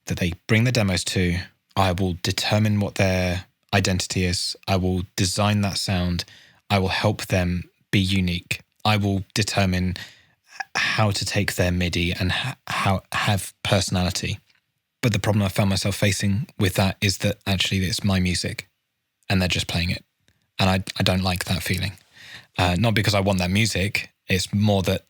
[SPEAKER 3] that they bring the demos to. I will determine what their identity is. I will design that sound. I will help them be unique. I will determine how to take their MIDI and how have personality. But the problem I found myself facing with that is that actually it's my music and they're just playing it. And I don't like that feeling. Not because I want that music. It's more that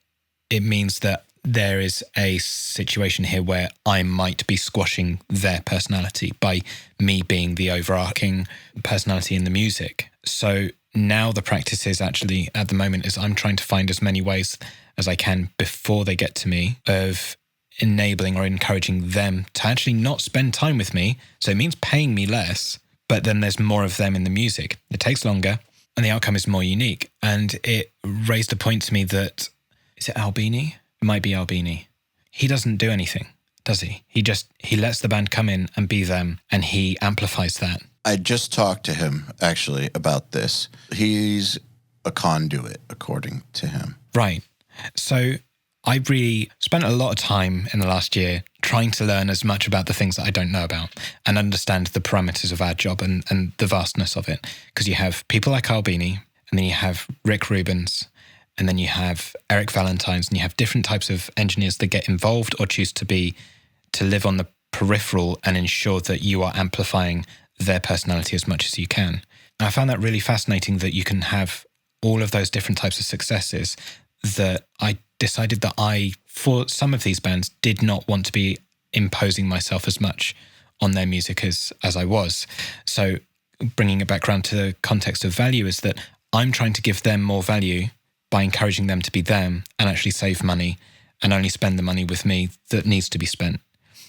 [SPEAKER 3] it means that there is a situation here where I might be squashing their personality by me being the overarching personality in the music. So now the practice is actually, at the moment, is I'm trying to find as many ways as I can before they get to me of enabling or encouraging them to actually not spend time with me. So it means paying me less, but then there's more of them in the music. It takes longer and the outcome is more unique. And it raised a point to me that, is it Albini? It might be Albini. He doesn't do anything, does he? He lets the band come in and be them, and he amplifies that.
[SPEAKER 2] I just talked to him, actually, about this. He's a conduit, according to him.
[SPEAKER 3] Right. So I really spent a lot of time in the last year trying to learn as much about the things that I don't know about and understand the parameters of our job and the vastness of it. Because you have people like Albini, and then you have Rick Rubens, and then you have Eric Valentines, and you have different types of engineers that get involved or choose to live on the peripheral and ensure that you are amplifying their personality as much as you can. And I found that really fascinating that you can have all of those different types of successes, that I decided that for some of these bands, did not want to be imposing myself as much on their music as I was. So bringing it back around to the context of value is that I'm trying to give them more value by encouraging them to be them and actually save money and only spend the money with me that needs to be spent,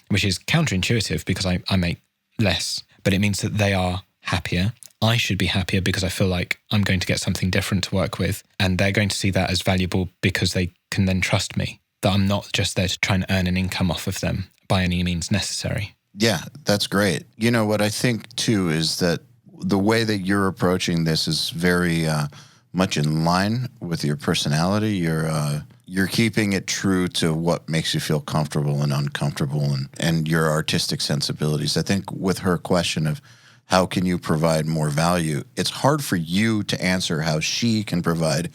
[SPEAKER 3] which is counterintuitive because I make less, but it means that they are happier. I should be happier because I feel like I'm going to get something different to work with, and they're going to see that as valuable because they can then trust me, that I'm not just there to try and earn an income off of them by any means necessary.
[SPEAKER 2] Yeah, that's great. You know, what I think too is that the way that you're approaching this is very much in line with your personality. You're keeping it true to what makes you feel comfortable and uncomfortable and your artistic sensibilities. I think with her question of how can you provide more value, it's hard for you to answer how she can provide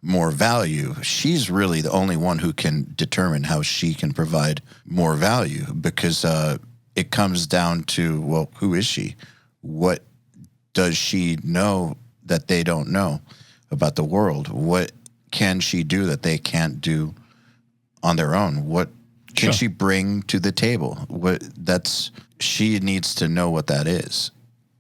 [SPEAKER 2] more value. She's really the only one who can determine how she can provide more value because it comes down to, well, who is she? What does she know that they don't know about the world? What can she do that they can't do on their own? What can she bring to the table? She needs to know what that is,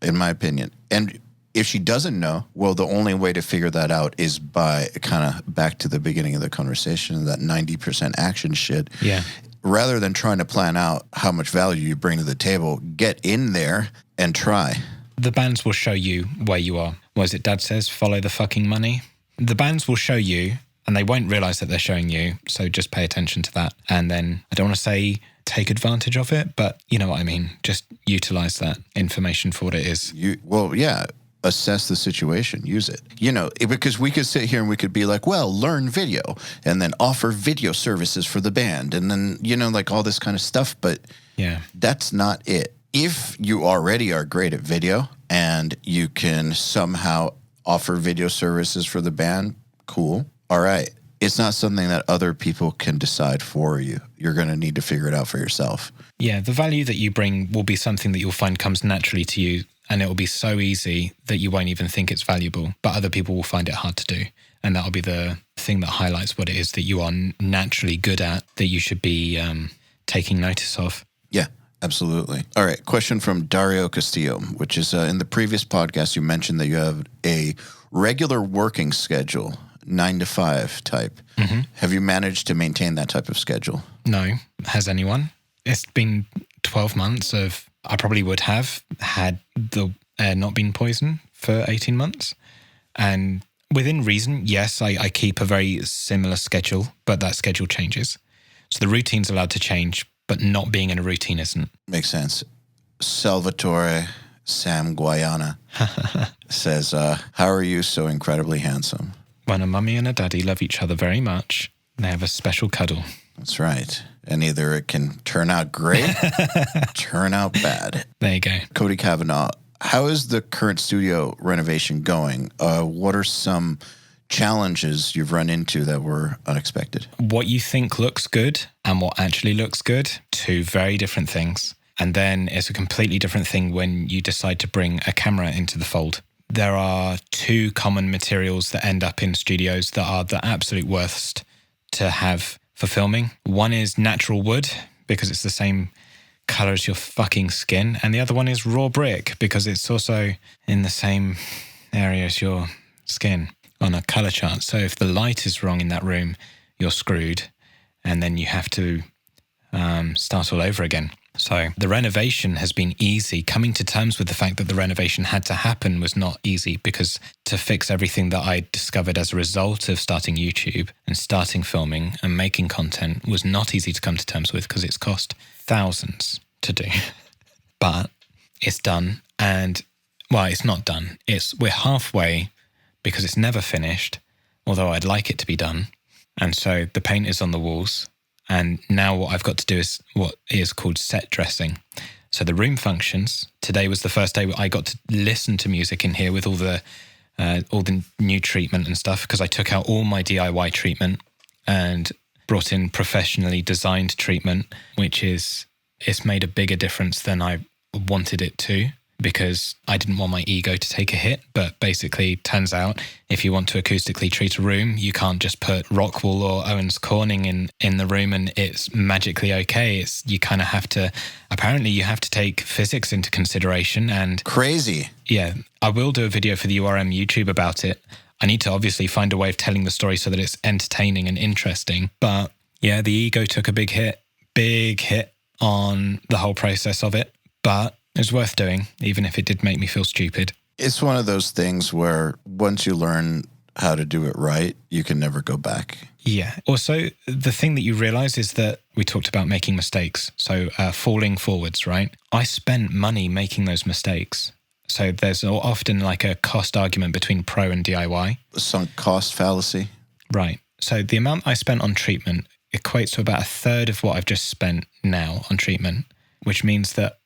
[SPEAKER 2] in my opinion. And if she doesn't know, well, the only way to figure that out is by kind of back to the beginning of the conversation, that 90% action shit.
[SPEAKER 3] Yeah.
[SPEAKER 2] Rather than trying to plan out how much value you bring to the table, get in there and try.
[SPEAKER 3] The bands will show you where you are. What is it Dad says? Follow the fucking money. The bands will show you, and they won't realize that they're showing you. So just pay attention to that. And then I don't want to say take advantage of it, but you know what I mean. Just utilize that information for what it is.
[SPEAKER 2] Assess the situation, use it. You know, because we could sit here and we could be like, well, learn video and then offer video services for the band. And then, you know, like all this kind of stuff. But
[SPEAKER 3] yeah,
[SPEAKER 2] that's not it. If you already are great at video and you can somehow offer video services for the band, cool. All right. It's not something that other people can decide for you. You're going to need to figure it out for yourself.
[SPEAKER 3] Yeah, the value that you bring will be something that you'll find comes naturally to you, and it will be so easy that you won't even think it's valuable, but other people will find it hard to do. And that'll be the thing that highlights what it is that you are naturally good at, that you should be taking notice of.
[SPEAKER 2] Yeah, absolutely. All right, question from Dario Castillo, which is in the previous podcast, you mentioned that you have a regular working schedule, 9 to 5 type. Mm-hmm. Have you managed to maintain that type of schedule?
[SPEAKER 3] No. Has anyone? It's been 12 months of, I probably would have had the air not been poisoned for 18 months. And within reason, yes, I keep a very similar schedule, but that schedule changes. So the routine's allowed to change, but not being in a routine isn't.
[SPEAKER 2] Makes sense. Salvatore Sam Guayana says, how are you so incredibly handsome?
[SPEAKER 3] When a mummy and a daddy love each other very much, they have a special cuddle.
[SPEAKER 2] That's right. And either it can turn out great, turn out bad.
[SPEAKER 3] There you go.
[SPEAKER 2] Cody Kavanaugh, how is the current studio renovation going? What are some challenges you've run into that were unexpected?
[SPEAKER 3] What you think looks good and what actually looks good, two very different things. And then it's a completely different thing when you decide to bring a camera into the fold. There are two common materials that end up in studios that are the absolute worst to have for filming. One is natural wood because it's the same color as your fucking skin. And the other one is raw brick because it's also in the same area as your skin on a color chart. So if the light is wrong in that room, you're screwed. And then you have to start all over again. So the renovation has been easy. Coming to terms with the fact that the renovation had to happen was not easy because to fix everything that I discovered as a result of starting YouTube and starting filming and making content was not easy to come to terms with because it's cost thousands to do. But it's done. And, well, it's not done. We're halfway because it's never finished, although I'd like it to be done. And so the paint is on the walls. And now what I've got to do is what is called set dressing. So the room functions. Today was the first day I got to listen to music in here with all the new treatment and stuff because I took out all my DIY treatment and brought in professionally designed treatment, it's made a bigger difference than I wanted it to because I didn't want my ego to take a hit. But basically, turns out if you want to acoustically treat a room, you can't just put Rockwool or Owens Corning in the room and it's magically okay. You kind of have to, apparently you have to take physics into consideration and...
[SPEAKER 2] Crazy.
[SPEAKER 3] Yeah, I will do a video for the URM YouTube about it. I need to obviously find a way of telling the story so that it's entertaining and interesting. But yeah, the ego took a big hit on the whole process of it. But it was worth doing, even if it did make me feel stupid.
[SPEAKER 2] It's one of those things where once you learn how to do it right, you can never go back.
[SPEAKER 3] Yeah. Also, the thing that you realize is that we talked about making mistakes. So falling forwards, right? I spent money making those mistakes. So there's often like a cost argument between pro and DIY.
[SPEAKER 2] Sunk cost fallacy.
[SPEAKER 3] Right. So the amount I spent on treatment equates to about a third of what I've just spent now on treatment, which means that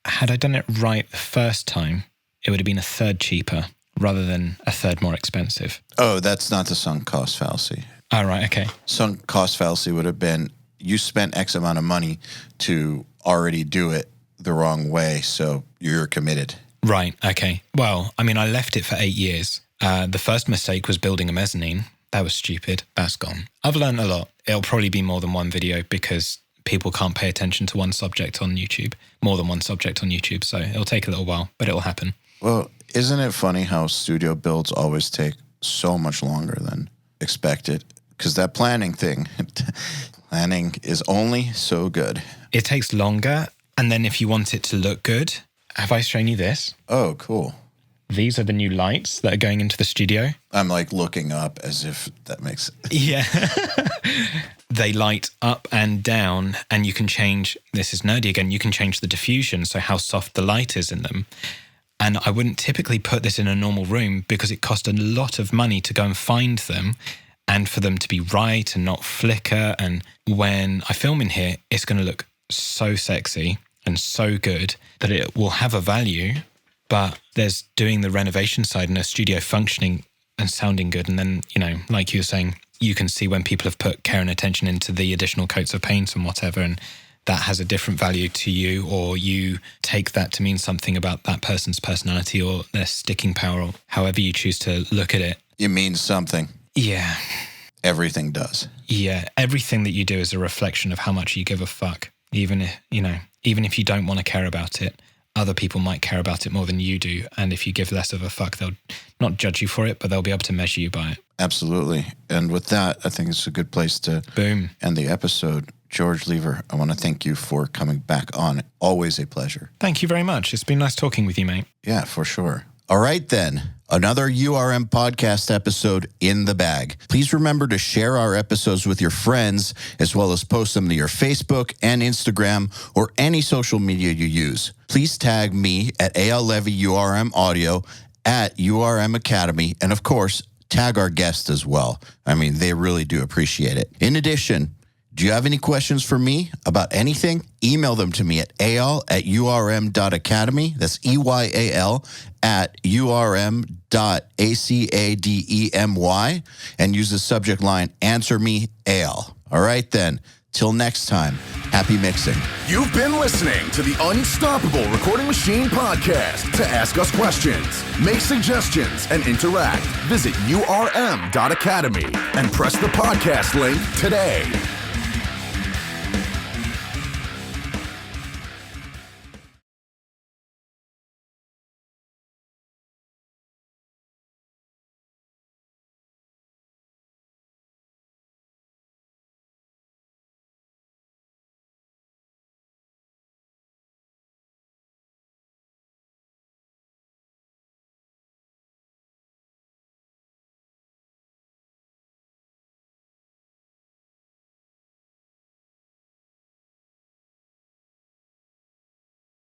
[SPEAKER 3] had I done it right the first time, it would have been a third cheaper rather than a third more expensive.
[SPEAKER 2] Oh, that's not the sunk cost fallacy.
[SPEAKER 3] Oh, right. Okay.
[SPEAKER 2] Sunk cost fallacy would have been you spent X amount of money to already do it the wrong way, so you're committed.
[SPEAKER 3] Right. Okay. Well, I mean, I left it for 8 years. The first mistake was building a mezzanine. That was stupid. That's gone. I've learned a lot. It'll probably be more than one video because people can't pay attention to one subject on YouTube, more than one subject on YouTube. So it'll take a little while, but it'll happen.
[SPEAKER 2] Well, isn't it funny how studio builds always take so much longer than expected? Because that planning thing, planning is only so good.
[SPEAKER 3] It takes longer. And then if you want it to look good, have I shown you this?
[SPEAKER 2] Oh, cool.
[SPEAKER 3] These are the new lights that are going into the studio.
[SPEAKER 2] I'm like looking up as if that makes sense.
[SPEAKER 3] Yeah. They light up and down, and you can change, this is nerdy again, you can change the diffusion, so how soft the light is in them. And I wouldn't typically put this in a normal room because it cost a lot of money to go and find them and for them to be right and not flicker. And when I film in here, it's going to look so sexy and so good that it will have a value. But there's doing the renovation side and a studio functioning and sounding good. And then, you know, like you were saying, you can see when people have put care and attention into the additional coats of paint and whatever, and that has a different value to you, or you take that to mean something about that person's personality or their sticking power, or however you choose to look at it.
[SPEAKER 2] It means something.
[SPEAKER 3] Yeah.
[SPEAKER 2] Everything does.
[SPEAKER 3] Yeah. Everything that you do is a reflection of how much you give a fuck. Even if you don't want to care about it, other people might care about it more than you do. And if you give less of a fuck, they'll not judge you for it, but they'll be able to measure you by it.
[SPEAKER 2] Absolutely. And with that, I think it's a good place to
[SPEAKER 3] Boom.
[SPEAKER 2] End the episode. George Lever, I want to thank you for coming back on. Always a pleasure.
[SPEAKER 3] Thank you very much. It's been nice talking with you, mate.
[SPEAKER 2] Yeah, for sure. All right, then. Another URM podcast episode in the bag. Please remember to share our episodes with your friends, as well as post them to your Facebook and Instagram or any social media you use. Please tag me at EYAL Levy URM Audio at URM Academy, and of course, tag our guests as well. I mean, they really do appreciate it. In addition, do you have any questions for me about anything? Email them to me at eyal@urm.academy. That's EYAL at urm.academy, and use the subject line, Answer Me, EYAL. All right, then. Till next time, happy mixing.
[SPEAKER 1] You've been listening to the Unstoppable Recording Machine podcast. To ask us questions, make suggestions, and interact, visit urm.academy and press the podcast link today.